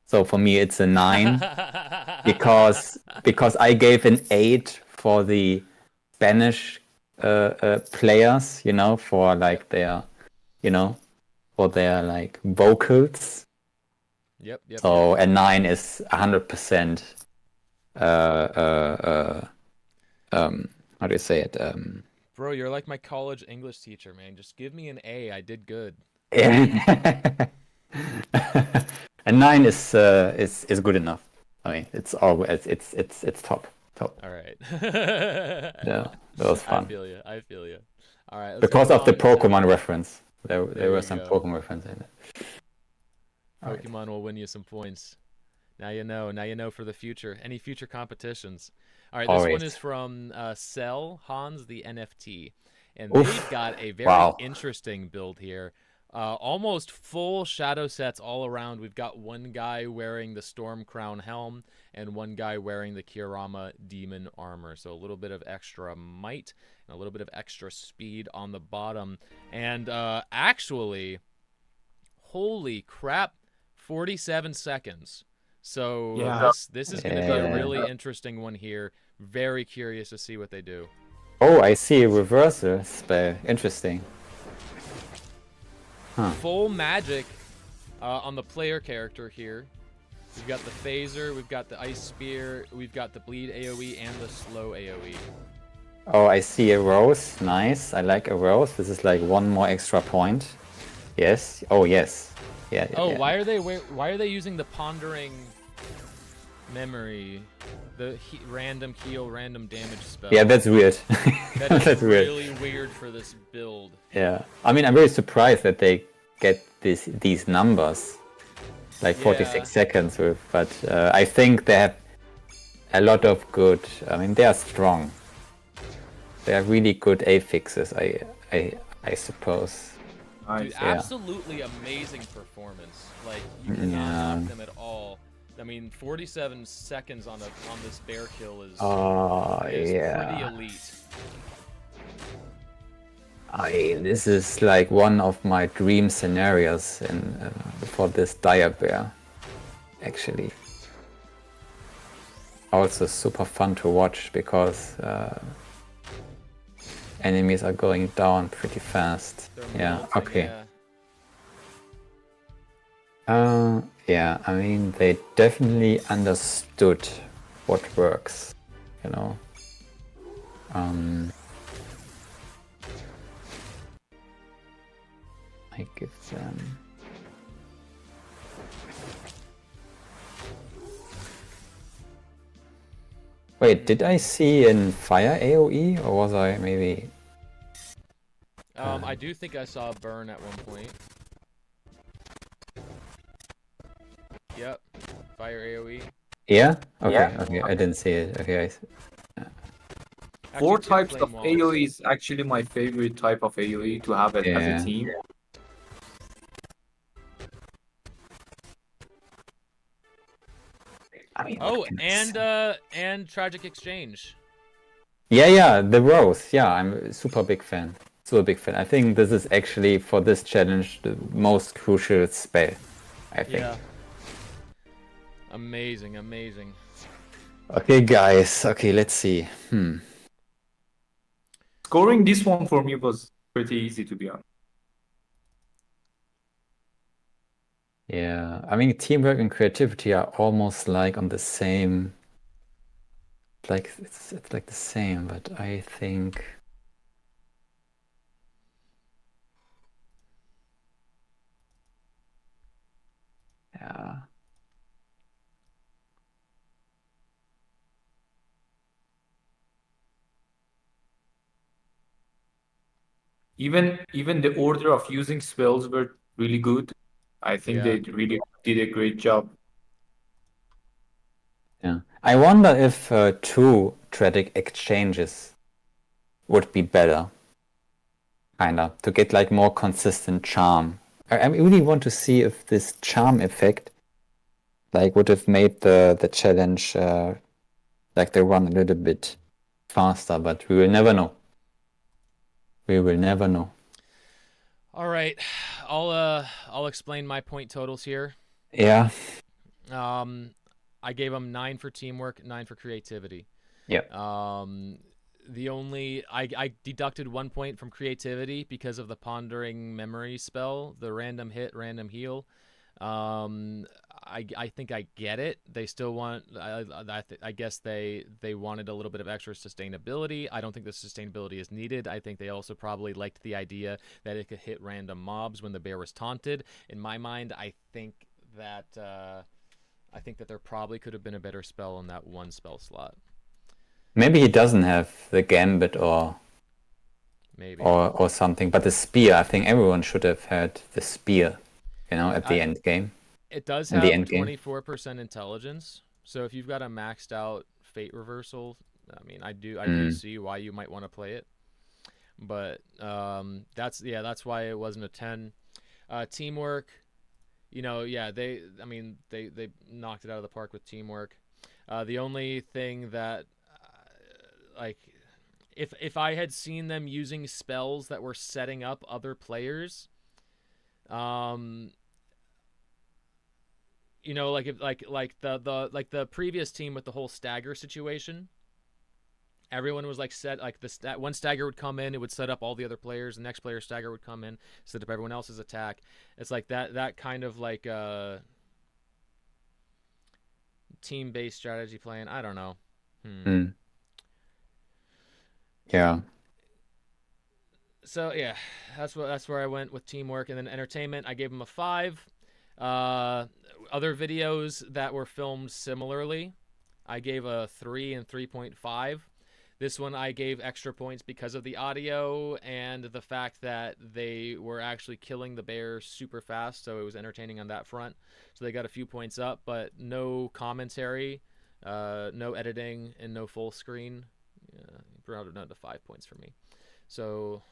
So for me, it's a 9 because I gave an 8 for the Spanish players, you know, for like their, you know, for their like vocals. Yep. So a 9 is 100%. How do you say it? Bro, you're like my college English teacher, man. Just give me an A. I did good. A 9 is good enough. I mean, it's always it's top. All right. Yeah, that was fun. I feel you. All right. Because of the Pokemon reference. There were some go. Pokemon references in it. Pokemon will win you some points. Now you know for the future. Any future competitions. All right, this Always. one is from Cell Hans the NFT. And Oof. they've got a very Wow. interesting build here. Almost full shadow sets all around. We've got one guy wearing the Storm Crown helm and one guy wearing the Kirama demon armor. So a little bit of extra might and a little bit of extra speed on the bottom. And actually, holy crap, 47 seconds. So Yeah. this is going to be a really interesting one here. Very curious to see what they do. Oh, I see a reversal spell. Interesting. Huh. Full magic on the player character here. We've got the phaser, we've got the ice spear, we've got the bleed AoE and the slow AoE. Oh, I see a rose. Nice. I like a rose. This is like one more extra point. Yes. Oh, yes. Yeah. Oh, yeah. why are they using the pondering memory, the random heal, random damage spell? Yeah, that's weird. That's That's weird. really weird for this build. Yeah. I mean, I'm very surprised that they get these numbers, like 46 Yeah. seconds with. But I think they have a lot of good. I mean, they are strong. They are really good affixes. I suppose. Dude, Nice. absolutely amazing performance. Like you cannot knock Yeah. them at all. I mean, 47 seconds on this bear kill is Oh, pretty yeah. elite. This is like one of my dream scenarios for this dire bear, actually. Also super fun to watch because enemies are going down pretty fast. They're Yeah, molting, okay. yeah. Yeah, I mean, they definitely understood what works, you know. I give them... Wait, did I see in fire AoE, or was I maybe... I do think I saw a burn at one point. Yep. Fire AoE. Yeah? Okay, Yeah. okay, I didn't see it. Okay, Actually, 4 two types flame of walls. AoE is actually my favorite type of AoE to have it as Yeah. a team. I mean, Oh, what can I say? and Tragic Exchange. Yeah, the Rose. Yeah, I'm a super big fan. Super big fan. I think this is actually, for this challenge, the most crucial spell, I think. Yeah. Amazing, amazing. Okay, guys. Okay, let's see. Scoring this one for me was pretty easy, to be honest. Yeah, I mean, teamwork and creativity are almost like on the same... Like, it's like the same, but I think... Yeah. Even the order of using spells were really good. I think Yeah. they really did a great job. Yeah. I wonder if two tragic exchanges would be better. Kinda. To get like more consistent charm. I really want to see if this charm effect like would have made the challenge like the run a little bit faster, but we will never know. We will never know. All right, I'll explain my point totals here. Yeah. I gave them 9 for teamwork, 9 for creativity. Yeah. The only I deducted 1 point from creativity because of the pondering memory spell, the random hit, random heal. I think I get it. They still want. I guess they wanted a little bit of extra sustainability. I don't think the sustainability is needed. I think they also probably liked the idea that it could hit random mobs when the bear was taunted. In my mind, I think that there probably could have been a better spell in that one spell slot. Maybe he doesn't have the gambit or Maybe. or something, but the spear. I think everyone should have had the spear. At the end game. It does In have the end game. 24% intelligence. So if you've got a maxed out fate reversal, I mean, I do see why you might want to play it. But that's why it wasn't a 10. Teamwork, they knocked it out of the park with teamwork. The only thing that if I had seen them using spells that were setting up other players, the previous team with the whole stagger situation, everyone was like set like one stagger would come in, it would set up all the other players, the next player's stagger would come in, set up everyone else's attack. It's like that kind of like team-based strategy playing. I don't know. Yeah. So yeah, that's where I went with teamwork. And then entertainment, I gave them a 5. Other videos that were filmed similarly, I gave a 3 and 3.5. This one I gave extra points because of the audio and the fact that they were actually killing the bear super fast, so it was entertaining on that front. So they got a few points up, but no commentary, no editing, and no full screen. Brought it down to 5 points for me. So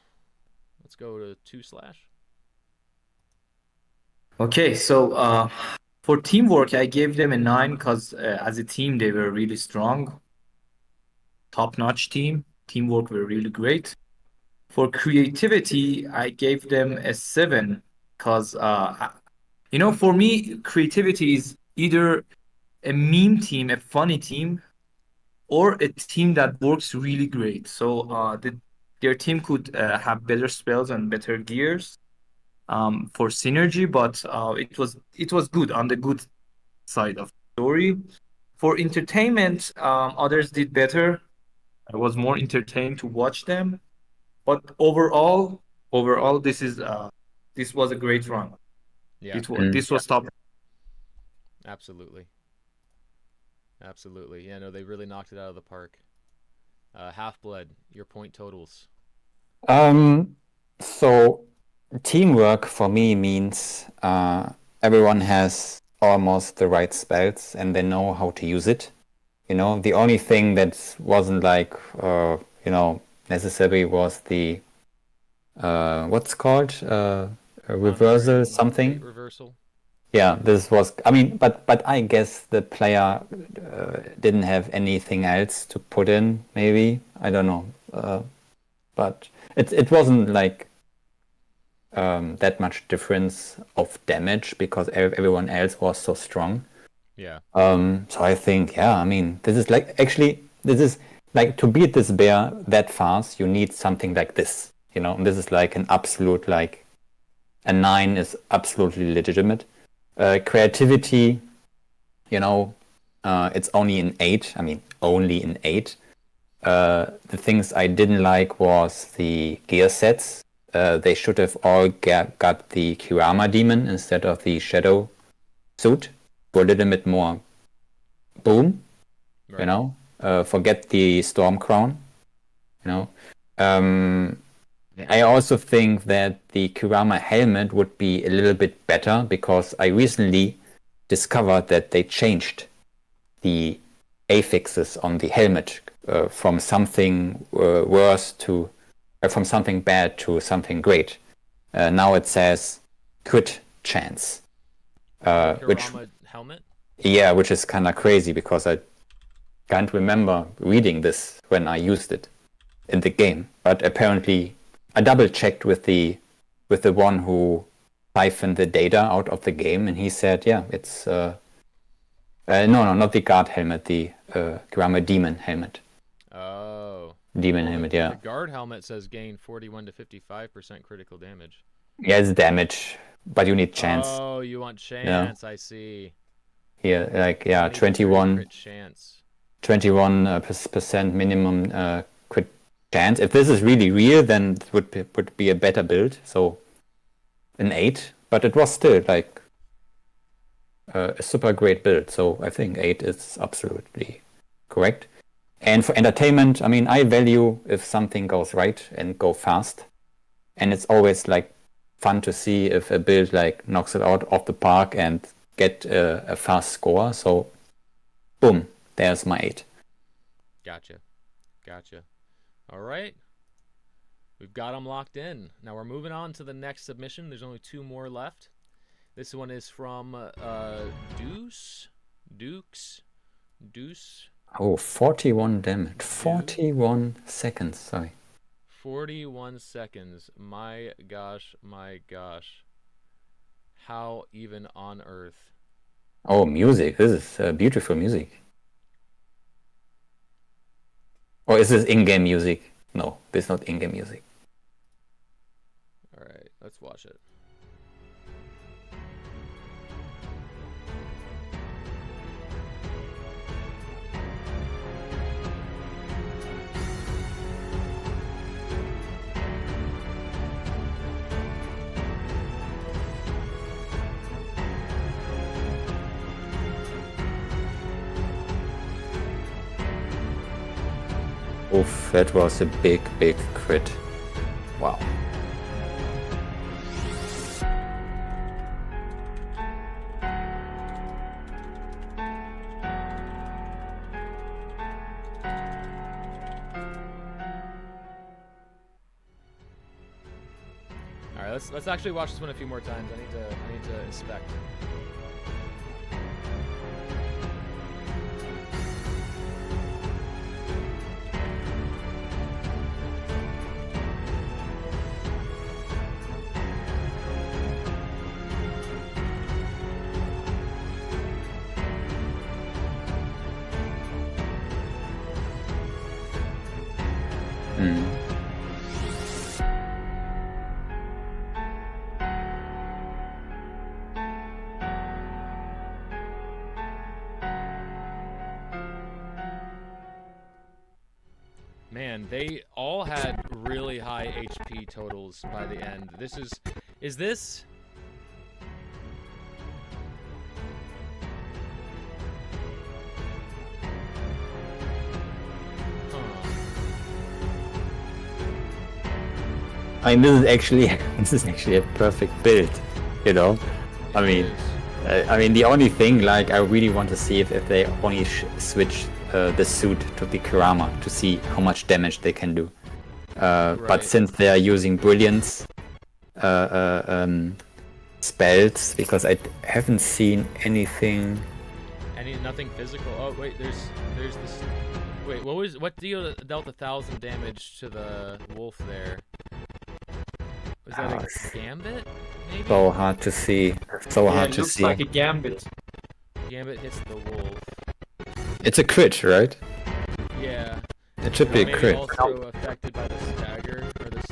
let's go to 2/. Okay, so for teamwork, I gave them a 9 because as a team, they were really strong. Top-notch team. Teamwork were really great. For creativity, I gave them a 7 because, for me, creativity is either a meme team, a funny team, or a team that works really great. So their team could have better spells and better gears for synergy, but it was good on the good side of the story. For entertainment, others did better. I was more entertained to watch them, but overall, this was a great run. Yeah, This was top. absolutely. Yeah, no, they really knocked it out of the park. Half-Blood, your point totals. So teamwork for me means everyone has almost the right spells and they know how to use it. The only thing that wasn't like necessary was the what's called reversal something. Reversal. Yeah, this was. I mean, but I guess the player didn't have anything else to put in. Maybe I don't know. But it wasn't like that much difference of damage because everyone else was so strong. Yeah. So I think, I mean, this is like to beat this bear that fast, you need something like this, and this is like an absolute, like, a 9 is absolutely legitimate. Creativity, it's only an 8. I mean, only an 8. The things I didn't like was the gear sets. They should have all got the Kurama demon instead of the shadow suit for a little bit more boom, Right. you know. Forget the storm crown, you know. I also think that the Kurama helmet would be a little bit better because I recently discovered that they changed the affixes on the helmet from something worse to from something bad to something great. Now it says crit chance, which Kurama helmet. yeah, which is kind of crazy because I can't remember reading this when I used it in the game. But apparently, I double checked with the one who siphoned the data out of the game, and he said, yeah, it's no, not the guard helmet, the Kurama demon helmet. Oh. Demon helmet, yeah. The guard helmet says gain 41 to 55% critical damage. Yeah, it's damage, but you need chance. Oh, you want chance? I see. Here, like, yeah, You need 21. crit chance. 21% minimum crit chance. If this is really real, then it would be a better build. So an 8, but it was still like a super great build. So I think 8 is absolutely correct. And for entertainment, I mean, I value if something goes right and go fast. And it's always like fun to see if a build like knocks it out of the park and get a fast score. So boom. There's my 8. Gotcha. All right. We've got them locked in. Now we're moving on to the next submission. There's only 2 more left. This one is from Duce. Oh, 41 damage. 41 seconds, sorry. 41 seconds. My gosh. How even on earth? Oh, music. This is beautiful music. Or is this in-game music? No, this is not in-game music. All right, let's watch it. Oof, that was a big crit. Wow. All right, let's actually watch this one a few more times. I need to inspect. Man, they all had really high HP totals by the end. Is this? Huh. I mean, this is actually a perfect build, you know. I mean, the only thing, like, I really want to see if they only switch the suit to the Kurama to see how much damage they can do. But since they are using brilliance spells, because I haven't seen anything. Nothing physical. Oh wait, there's this. Wait, what dealt 1,000 damage to the wolf there? Was that a gambit? Maybe? So hard to see. So hard to looks see. like a gambit. Gambit hits the wolf. It's a crit, right? Yeah. It should be a Maybe crit. also affected by the stagger or this.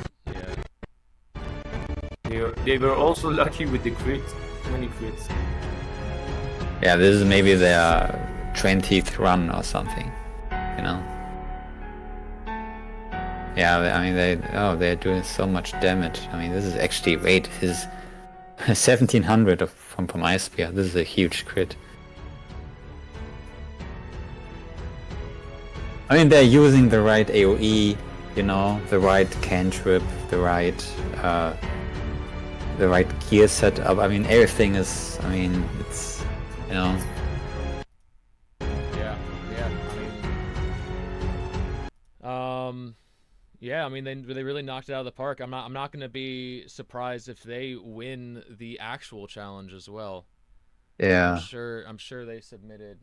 Yeah. They were also lucky with the crit. Many crits. Yeah, this is maybe their 20th run or something, you know. Yeah, I mean they're doing so much damage. I mean, this is actually his 1700 from Ice Spear. This is a huge crit. I mean, they're using the right AoE, you know, the right cantrip, the right gear setup. I mean, everything is. I mean, it's, you know. Yeah. Yeah, I mean they really knocked it out of the park. I'm not gonna be surprised if they win the actual challenge as well. Yeah. I'm sure they submitted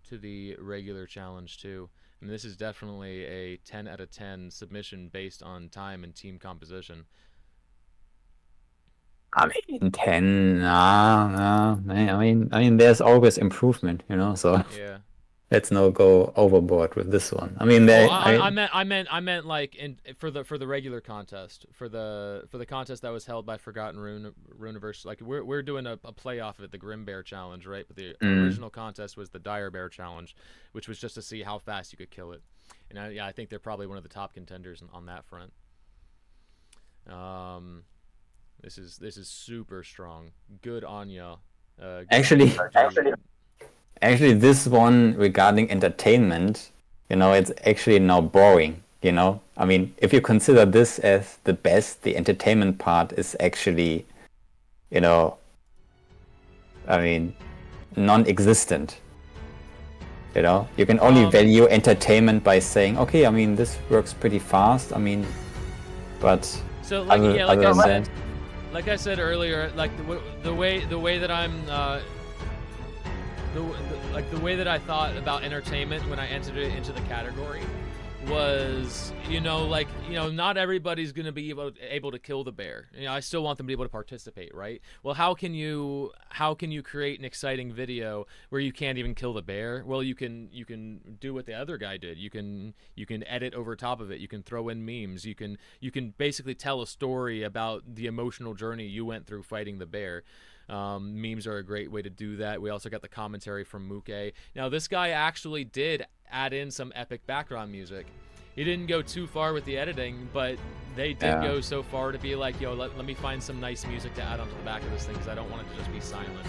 to the regular challenge too. I mean, this is definitely a 10 out of 10 submission based on time and team composition. I mean, 10. No. I mean, there's always improvement, you know. So Yeah. let's not go overboard with this one. I mean, they. I meant like for the regular contest, for the contest that was held by Forgotten Runiverse. Like we're doing a playoff of it, the Grim Bear Challenge, right? But the original contest was the Dire Bear Challenge, which was just to see how fast you could kill it. And I think they're probably one of the top contenders on that front. This is super strong. Good on ya. Actually, this one regarding entertainment, you know, it's actually now boring, you know? I mean, if you consider this as the best, the entertainment part is actually, you know, I mean, non-existent. You know? You can only value entertainment by saying, okay, I mean, this works pretty fast, I mean, but so like I said earlier, like the way that I'm the way that I thought about entertainment when I entered it into the category was, not everybody's gonna be able to kill the bear. I still want them to be able to participate, right? Well, how can you create an exciting video where you can't even kill the bear? Well, you can do what the other guy did. You can edit over top of it. You can throw in memes. You can basically tell a story about the emotional journey you went through fighting the bear. Memes are a great way to do that. We also got the commentary from Muke. Now, this guy actually did add in some epic background music. He didn't go too far with the editing, but they did go so far to be like, yo, let me find some nice music to add onto the back of this thing, because I don't want it to just be silent.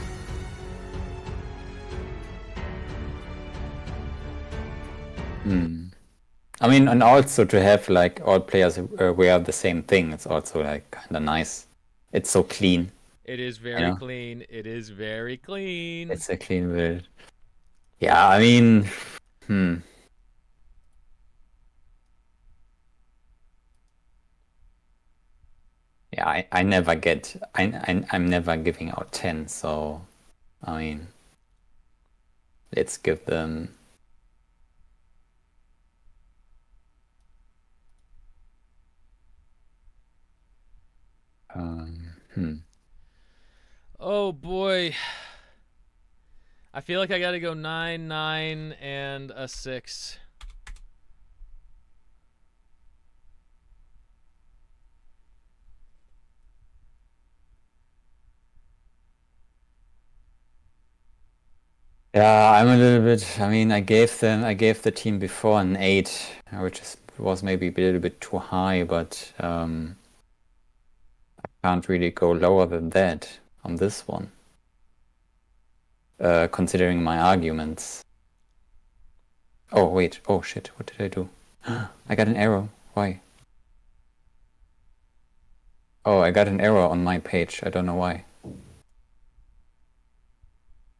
I mean, and also to have like all players wear the same thing, it's also like kind of nice. It's so clean. It is very clean. It is very clean. It's a clean build. Yeah, I mean, Yeah, I never get. I'm never giving out 10. So, I mean, let's give them. Oh boy. I feel like I gotta go 9, 9, and a 6. Yeah, I'm a little bit. I mean, I gave the team before an 8, which was maybe a little bit too high, but I can't really go lower than that on this one. Considering my arguments. Oh wait, oh shit, what did I do? I got an error. Why? Oh, I got an error on my page. I don't know why.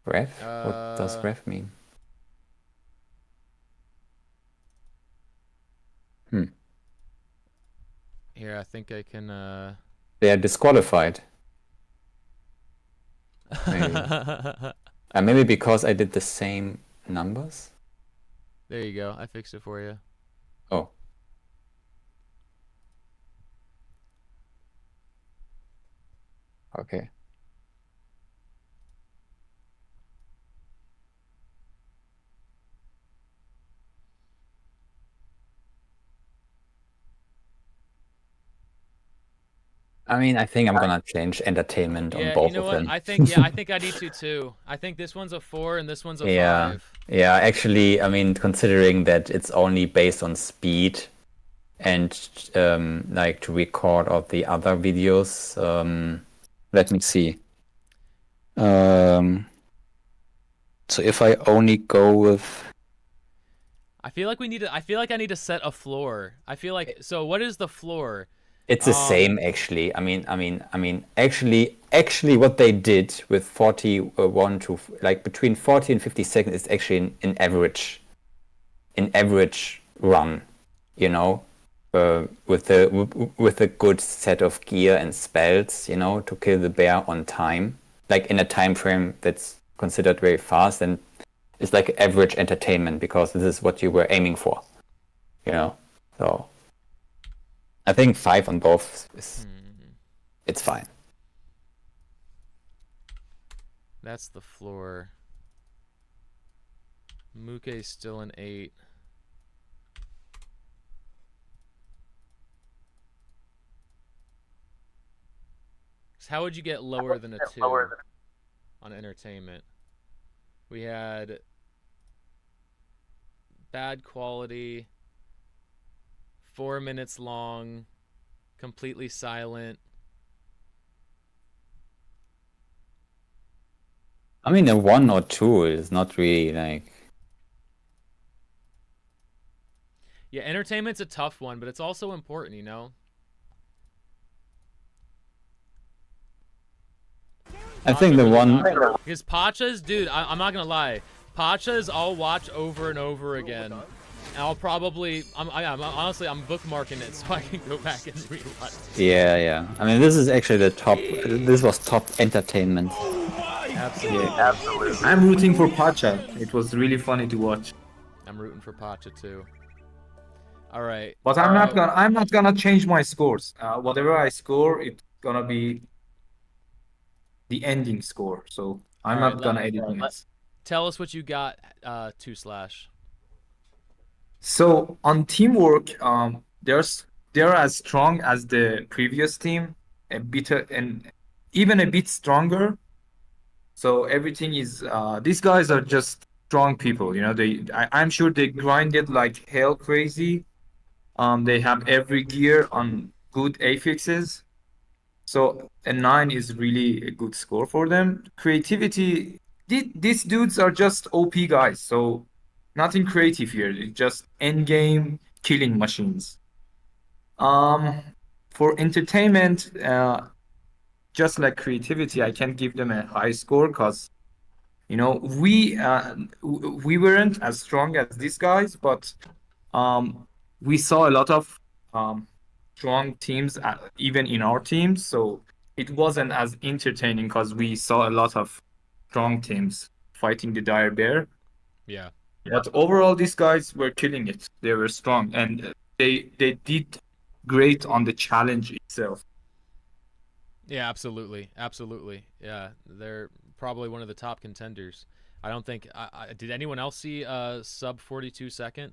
Ref? What does ref mean? Here, I think I can. They are disqualified. Maybe because I did the same numbers? There you go. I fixed it for you. Oh. Okay. I mean, I think I'm gonna change entertainment on both of them. I think I need to too. I think this one's a 4 and this one's a 5. Yeah, actually, I mean, considering that it's only based on speed and like to record all the other videos, Let me see. So if I only go with, I feel like I need to set a floor. I feel like so. What is the floor? it's the same actually. Actually, what they did with 41 to like between 40 and 50 seconds is actually an average run, you know, with a good set of gear and spells, you know, to kill the bear on time, like in a time frame that's considered very fast, and it's like average entertainment because this is what you were aiming for, you know. So I think 5 on both is it's fine. That's the floor. Muke's still an 8. So how would you get lower than a 2 on entertainment? We had bad quality, 4 minutes long, completely silent. I mean, a 1 or 2 is not really like. Yeah, entertainment's a tough one, but it's also important, you know? I think the one. Because Pacha's, dude, I'm not gonna lie. Pacha's I'll watch over and over again. And I'll probably, honestly, I'm bookmarking it so I can go back and rewatch. Yeah. I mean, this is actually the top. This was top entertainment. Absolutely. I'm rooting for Pacha. It was really funny to watch. I'm rooting for Pacha too. All right. But I'm not gonna change my scores. Whatever I score, it's gonna be the ending score. So I'm All right, not gonna edit it. Tell us what you got, 2/. So on teamwork, they're as strong as the previous team, and even a bit stronger. So everything is these guys are just strong people, you know. I'm sure they grinded like hell crazy. They have every gear on good affixes. So a 9 is really a good score for them. Creativity, these dudes are just OP guys, so nothing creative here. It's just end game killing machines. For entertainment, just like creativity, I can give them a high score because, you know, we weren't as strong as these guys, but we saw a lot of strong teams even in our teams, so it wasn't as entertaining because we saw a lot of strong teams fighting the dire bear. Yeah. But overall, these guys were killing it. They were strong, and they did great on the challenge itself. Yeah, absolutely. Yeah, they're probably one of the top contenders. I don't think. Did anyone else see sub 42 second?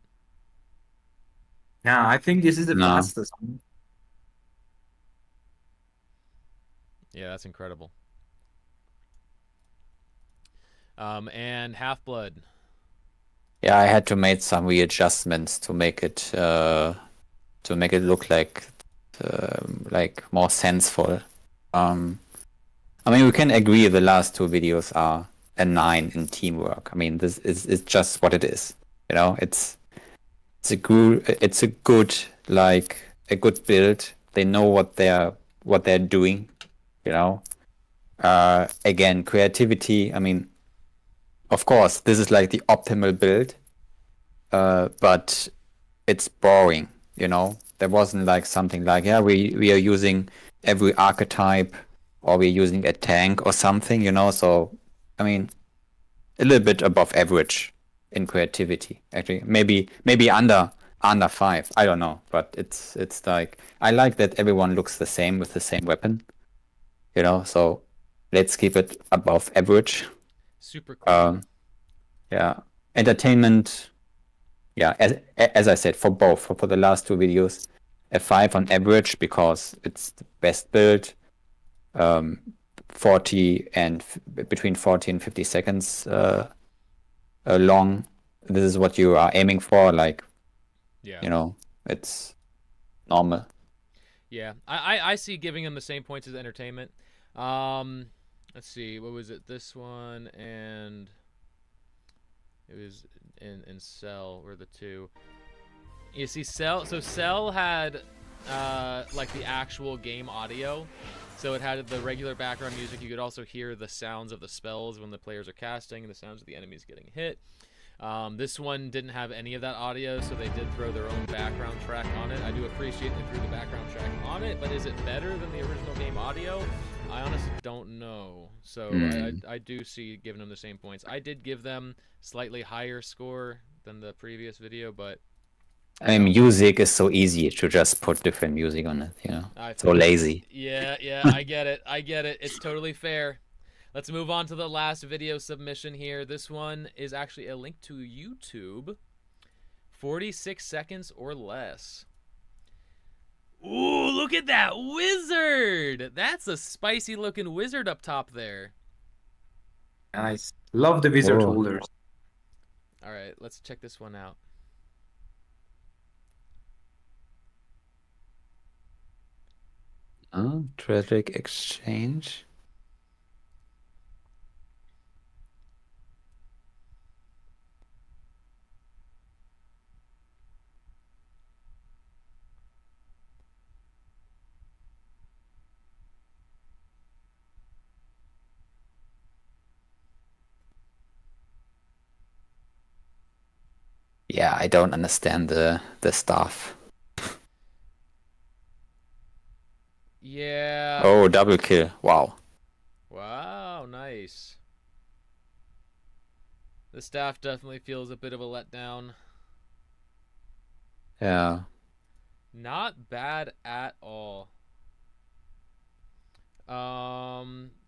Yeah, I think this is the fastest. Yeah, that's incredible. And Half-Blood. Yeah, I had to make some readjustments to make it look like more senseful. I mean, we can agree the last 2 videos are a 9 in teamwork. I mean, this is just what it is. You know, it's a good build. They know what they're doing. You know, again, creativity. I mean, of course, this is like the optimal build, but it's boring. You know, there wasn't like something like, yeah, we are using every archetype, or we're using a tank or something. You know, so I mean, a little bit above average in creativity. Actually, maybe under 5. I don't know, but it's like, I like that everyone looks the same with the same weapon. You know, so let's keep it above average. Super cool. Yeah, entertainment. Yeah, as I said, for both, for the last 2 videos, a 5 on average because it's the best build. 40 and between 40 and 50 seconds long. This is what you are aiming for. Like, Yeah. you know, it's normal. Yeah, I see giving them the same points as entertainment. Let's see, what was it? This one and it was in Cell were the two. You see, Cell had like the actual game audio, so it had the regular background music. You could also hear the sounds of the spells when the players are casting, and the sounds of the enemies getting hit. This one didn't have any of that audio, so they did throw their own background track on it. I do appreciate they threw the background track on it, but is it better than the original game audio? I honestly don't know. So I do see giving them the same points. I did give them slightly higher score than the previous video, but I mean, music is so easy to just put different music on it, you know? So lazy. Yeah, I get it. It's totally fair. Let's move on to the last video submission here. This one is actually a link to YouTube. 46 seconds or less. Ooh, look at that wizard! That's a spicy looking wizard up top there. Nice. Love the wizard holders. All right, let's check this one out. Oh, tragic exchange. Yeah, I don't understand the stuff. Yeah. Oh, double kill. Wow. Wow, nice. The staff definitely feels a bit of a letdown. Yeah. Not bad at all.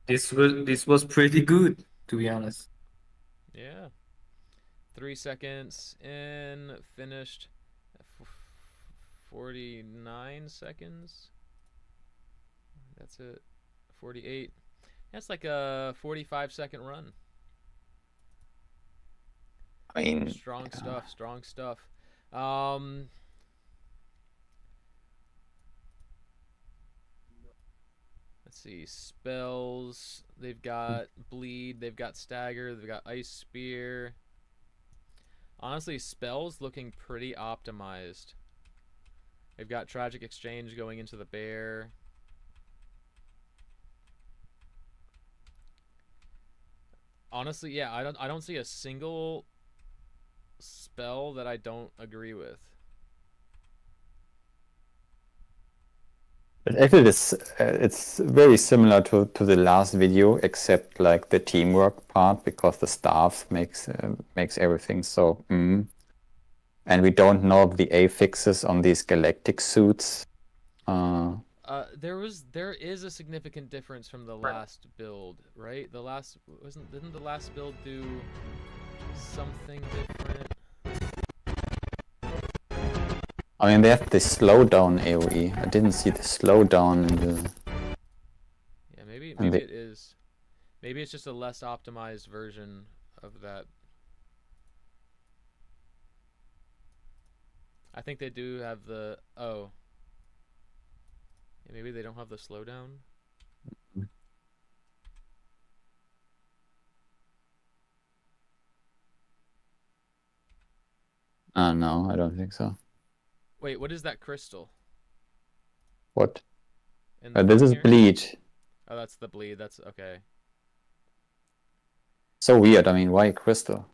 This was pretty good, to be honest. Yeah. 3 seconds in, finished. 49 seconds. That's it. 48. That's like a 45-second run. I mean, strong stuff. Let's see, spells. They've got bleed, they've got stagger, they've got ice spear. Honestly, spells looking pretty optimized. They've got tragic exchange going into the bear. Honestly, yeah, I don't see a single spell that I don't agree with. But actually, it's very similar to the last video, except like the teamwork part, because the staff makes everything so. And we don't know the affixes on these galactic suits. There is a significant difference from the last build, right? Didn't the last build do something different? I mean, they have the slowdown AoE. I didn't see the slowdown in the... Yeah, maybe it is. Maybe it's just a less optimized version of that. I think they do have the... Oh. Yeah, maybe they don't have the slowdown. No, I don't think so. Wait, what is that crystal? What? In This is here? bleed. Oh, that's the bleed. That's okay. So weird. I mean, why a crystal?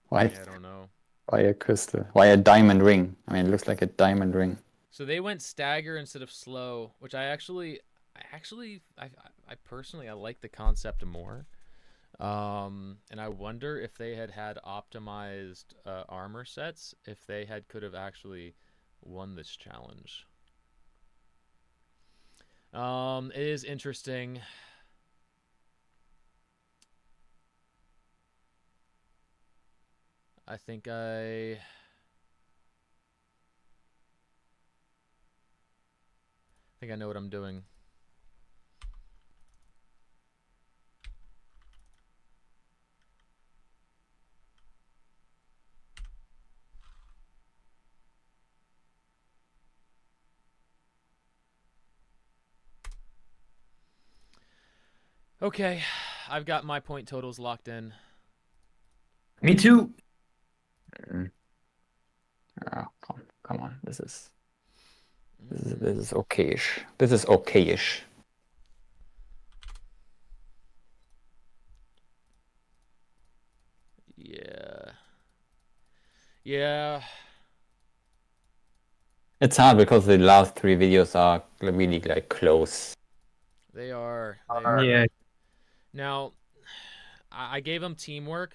Why? Yeah, I don't know. Why a crystal? Why a diamond ring? I mean, it looks like a diamond ring. So they went stagger instead of slow, which I personally like the concept more. And I wonder if they had optimized armor sets, if they could have actually won this challenge. It is interesting. I think I know what I'm doing. Okay, I've got my point totals locked in. Me too. Oh, come on. This is okayish. This is okayish. Yeah. Yeah. It's hard because the last 3 videos are really like close. They are. They are. Yeah. Now, I gave them teamwork.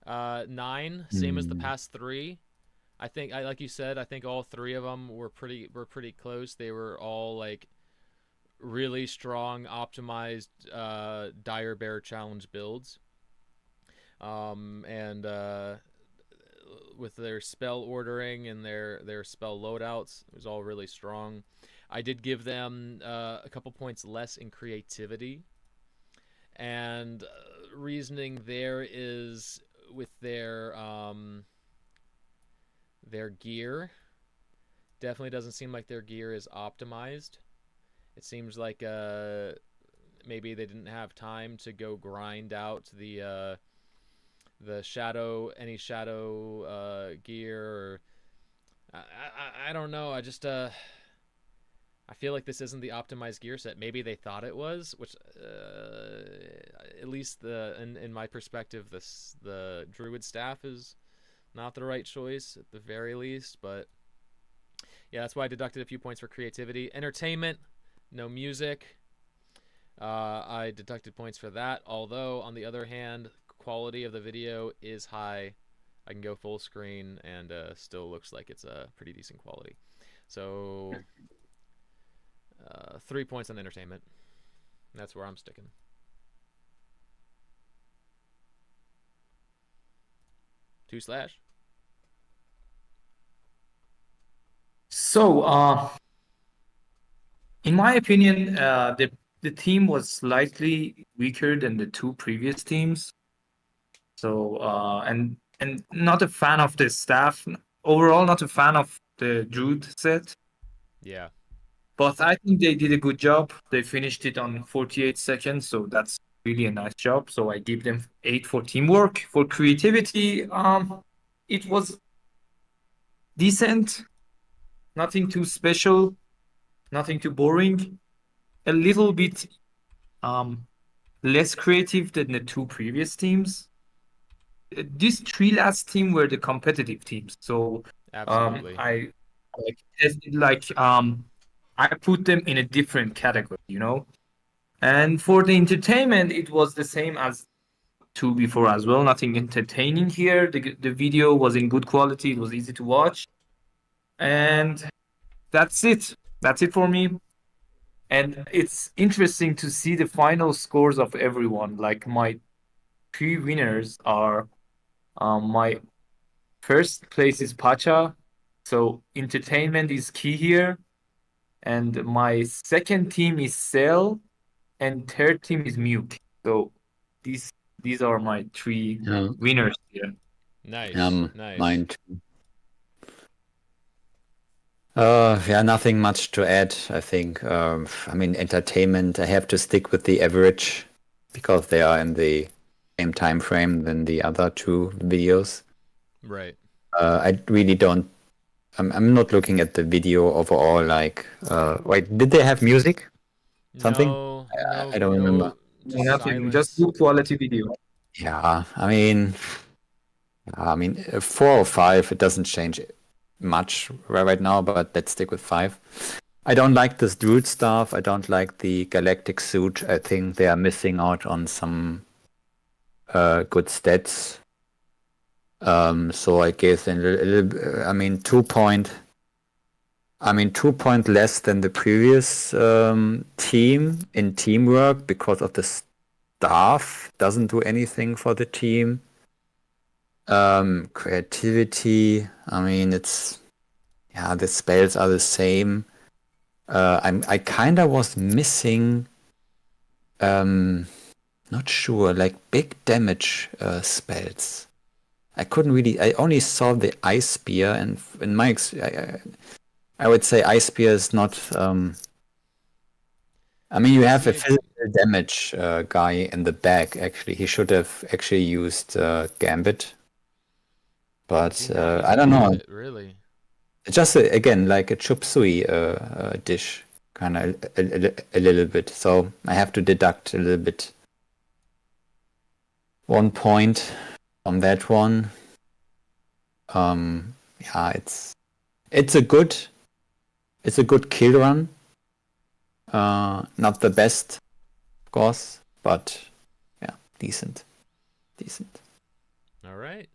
9, same as the past 3. I think, like you said, I think all 3 of them were pretty close. They were all like really strong, optimized Dire Bear challenge builds. And with their spell ordering and their spell loadouts, it was all really strong. I did give them a couple points less in creativity, and reasoning there is with their gear. Definitely doesn't seem like their gear is optimized. It seems like maybe they didn't have time to go grind out the shadow gear, or I don't know. I just I feel like this isn't the optimized gear set. Maybe they thought it was, which at least in my perspective, the druid staff is not the right choice at the very least. But yeah, that's why I deducted a few points for creativity. Entertainment, no music. I deducted points for that. Although on the other hand, quality of the video is high. I can go full screen and still looks like it's a pretty decent quality. So 3 points on entertainment. That's where I'm sticking. /2. So, in my opinion, the team was slightly weaker than the 2 previous teams. So, and not a fan of the staff. Overall, not a fan of the Druid set. Yeah. But I think they did a good job. They finished it on 48 seconds, so that's really a nice job. So I give them 8 for teamwork. For creativity, it was decent. Nothing too special. Nothing too boring. A little bit less creative than the 2 previous teams. These 3 last team were the competitive teams. So Absolutely. I put them in a different category, you know. And for the entertainment, it was the same as 2 before as well. Nothing entertaining here. The video was in good quality. It was easy to watch. And that's it. That's it for me. And it's interesting to see the final scores of everyone. Like my 3 winners are my first place is Pacha. So entertainment is key here. And my second team is Cell, and third team is Muke. So these are my 3 winners here. Nice. Nice. Mine too. Yeah, nothing much to add, I think. I mean, entertainment, I have to stick with the average because they are in the same time frame than the other 2 videos. Right. I really don't. I'm not looking at the video overall. Like, wait, did they have music? Something? No, I don't remember. Nothing, just good quality video. Yeah, I mean, 4 or 5. It doesn't change much right now, but let's stick with 5. I don't like this druid stuff. I don't like the galactic suit. I think they are missing out on some good stats. So I guess a little, 2 point. 2 point less than the previous team in teamwork because of the staff doesn't do anything for the team. Creativity, it's the spells are the same. I kinda was missing not sure, like big damage spells. I only saw the Ice Spear, and in my I would say Ice Spear is not I mean, you have a Yeah. physical damage guy in the back. Actually, he should have actually used Gambit, but See, now he's I don't know. it, really. Just again like a chop suey dish, kind of a little bit. So I have to deduct a little bit. 1 point on that one. Yeah, it's a good kill run. Not the best, of course, but yeah, decent. All right.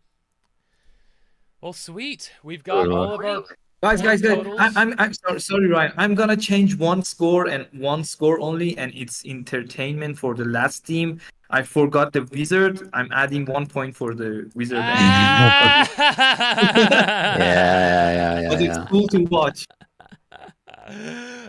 Well, sweet. We've got all of our Guys, totals. I'm sorry, Ryan. I'm gonna change one score and one score only, and it's entertainment for the last team. I forgot the wizard. I'm adding 1 point for the wizard. Ah! But it's cool to watch.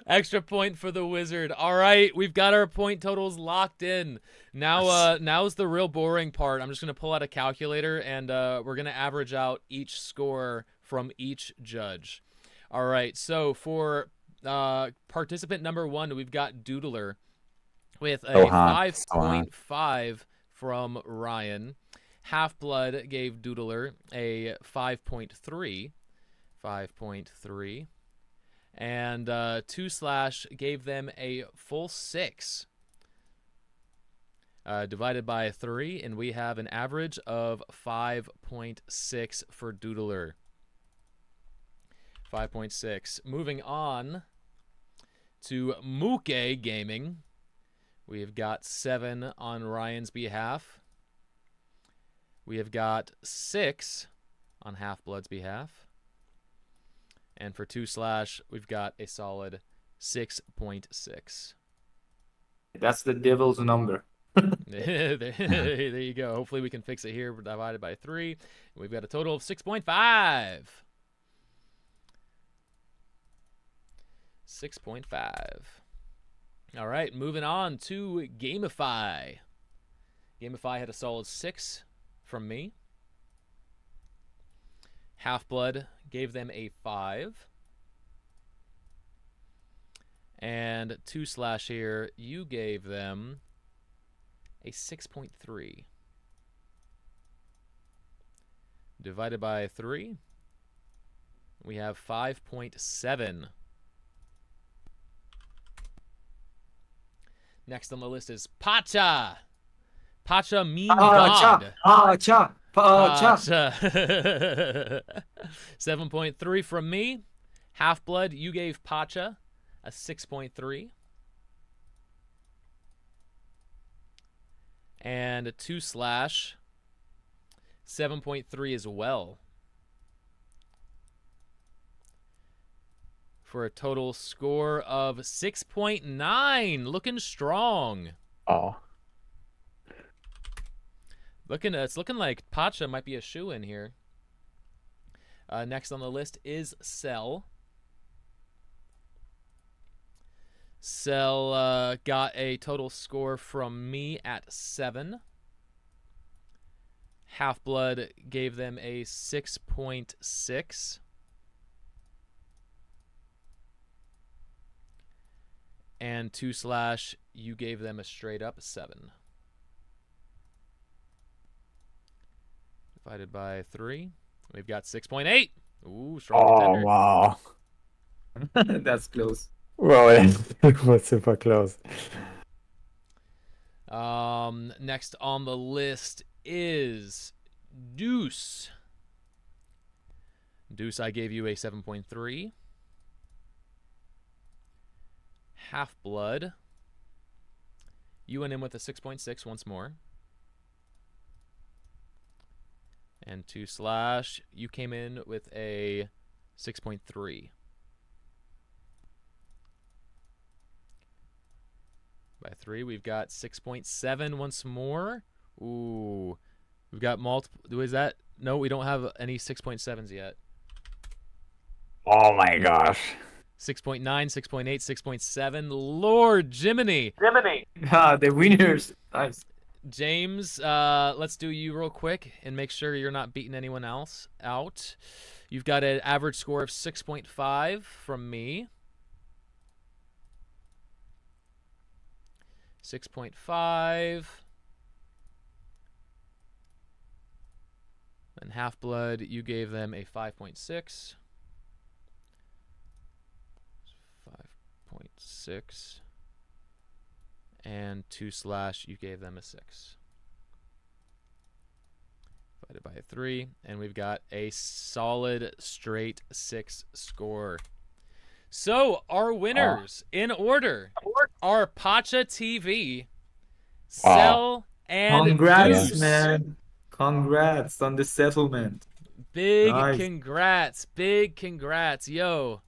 Extra point for the wizard. All right, we've got our point totals locked in. Now, now's the real boring part. I'm just gonna pull out a calculator and we're gonna average out each score from each judge. All right, so for participant number 1, we've got Doodler with a 5.5 from Ryan. Half-Blood gave Doodler a 5.3. 5.3. And 2slash gave them a full 6. Divided by 3, and we have an average of 5.6 for Doodler. 5.6. Moving on to Muke Gaming. We have got 7 on Ryan's behalf. We have got 6 on Half-Blood's behalf. And for 2slash, we've got a solid 6.6. That's the devil's number. There you go. Hopefully we can fix it here. Divided by 3. We've got a total of 6.5. 6.5. All right, moving on to Gamify. Gamify had a solid 6 from me. Half-Blood gave them a 5. And 2slash here, you gave them a 6.3. Divided by 3, we have 5.7. Next on the list is Pacha. Pacha mean god. Pacha. 7.3 from me. Half-Blood, you gave Pacha a 6.3. And a 2slash, 7.3 as well. For a total score of 6.9. Looking strong. Oh. It's looking like Pacha might be a shoe-in here. Next on the list is Cell. Cell got a total score from me at 7. Half-Blood gave them a 6.6. And 2slash, you gave them a straight up 7. Divided by 3, we've got 6.8. Ooh, strong contender. Oh, wow. That's close. Wow, it was super close. Next on the list is Duce. Duce, I gave you a 7.3. Half-Blood, you went in with a 6.6 once more. And 2slash, you came in with a 6.3. By 3, we've got 6.7 once more. Ooh. We've got multiple. Is that? No, we don't have any 6.7s yet. Oh my gosh. 6.9, 6.8, 6.7. Lord Jiminy. The winners. Nice. James, let's do you real quick and make sure you're not beating anyone else out. You've got an average score of 6.5 from me. 6.5. And Half-Blood, you gave them a 5.6. 5.6. And 2/, you gave them a 6. Divided by 3. And we've got a solid straight 6 score. So, our winners, in order, are Pacha TV, Cell, and Congrats, Duce. man. Congrats on the settlement. Big Nice. congrats. Big congrats. Yo.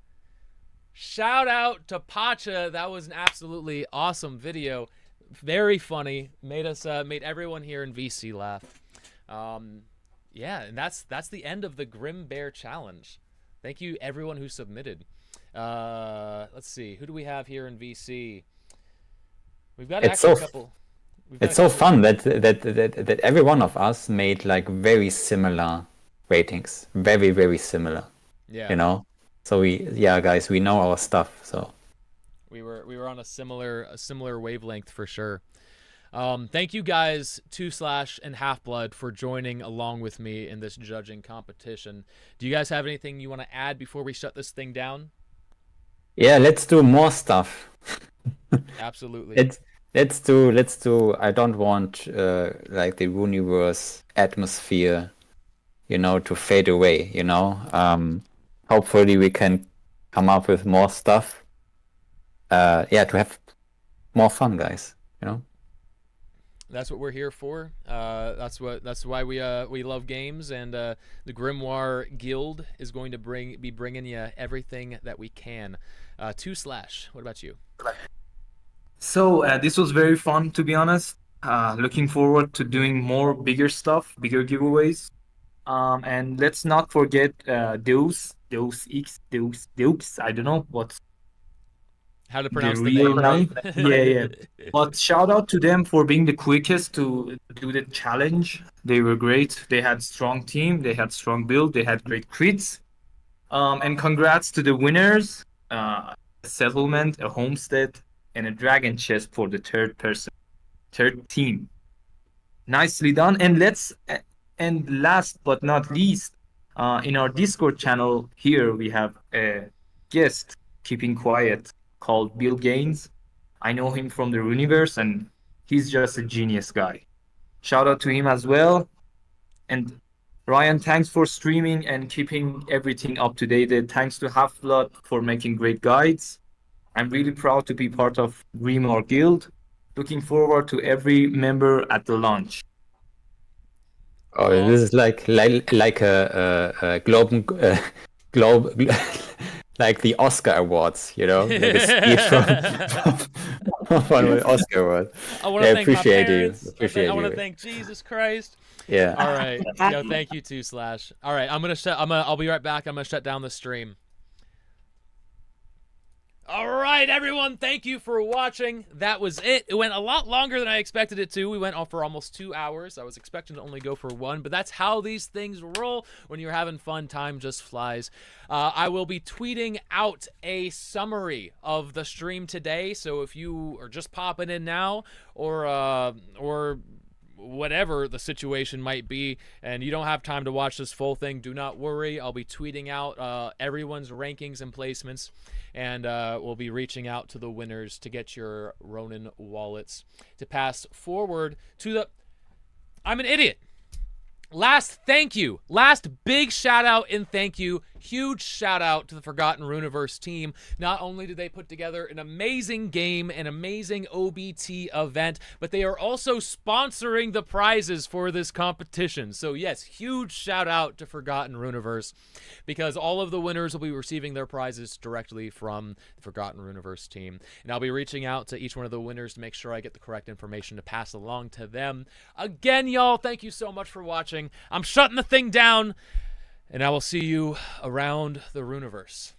Shout out to Pacha. That was an absolutely awesome video. Very funny. Made everyone here in VC laugh. Yeah, and that's the end of the Grim Bear Challenge. Thank you everyone who submitted. Let's see. Who do we have here in VC? We've got It's actually a so couple. It's so fun that every one of us made like very similar ratings, very very similar. Yeah. You know, so guys, we know our stuff. So we were on a similar wavelength for sure. Thank you guys, 2/ and Half-Blood, for joining along with me in this judging competition. Do you guys have anything you want to add before we shut this thing down? yeah, let's do more stuff. Absolutely. Let's do. I don't want like the Runiverse atmosphere, to fade away. Hopefully we can come up with more stuff. To have more fun, guys. That's what we're here for. That's why we love games, and the Grimoire Guild is going to be bringing you everything that we can. 2/, what about you? So this was very fun, to be honest. Looking forward to doing more bigger stuff, bigger giveaways. And let's not forget Duce. I don't know what's How to the pronounce the real name. name. Yeah. But shout out to them for being the quickest to do the challenge. They were great. They had strong team. They had strong build. They had great crits. And congrats to the winners. A settlement, a homestead, and a dragon chest for the third team. Nicely done. And last but not least, in our Discord channel here we have a guest keeping quiet called Bill Gaines. I know him from the Runiverse, and he's just a genius guy. Shout out to him as well. And Ryan, thanks for streaming and keeping everything up to date. Thanks to Half-Blood for making great guides. I'm really proud to be part of Grimoire Guild. Looking forward to every member at the launch. Oh, this is like a globe, like the Oscar Awards, like a speech from an Oscar award. I want to thank my parents. Appreciate I want you. to thank Jesus Christ. Yeah. All right. Yo, thank you, 2/. All right, I'll be right back. I'm gonna shut down the stream. All right, everyone, thank you for watching. That was it. It went a lot longer than I expected it to. We went on for almost 2 hours. I was expecting to only go for 1, but that's how these things roll. When you're having fun, time just flies. I will be tweeting out a summary of the stream today, so if you are just popping in now or whatever the situation might be and you don't have time to watch this full thing, do not worry. I'll be tweeting out everyone's rankings and placements, and we'll be reaching out to the winners to get your Ronin wallets to pass forward to the... I'm an idiot. Last big shout out and thank you. Huge shout out to the Forgotten Runiverse team. Not only did they put together an amazing game, an amazing OBT event, but they are also sponsoring the prizes for this competition. So yes, huge shout out to Forgotten Runiverse, because all of the winners will be receiving their prizes directly from the Forgotten Runiverse team. And I'll be reaching out to each one of the winners to make sure I get the correct information to pass along to them. Again, y'all, thank you so much for watching. I'm shutting the thing down, and I will see you around the Runiverse.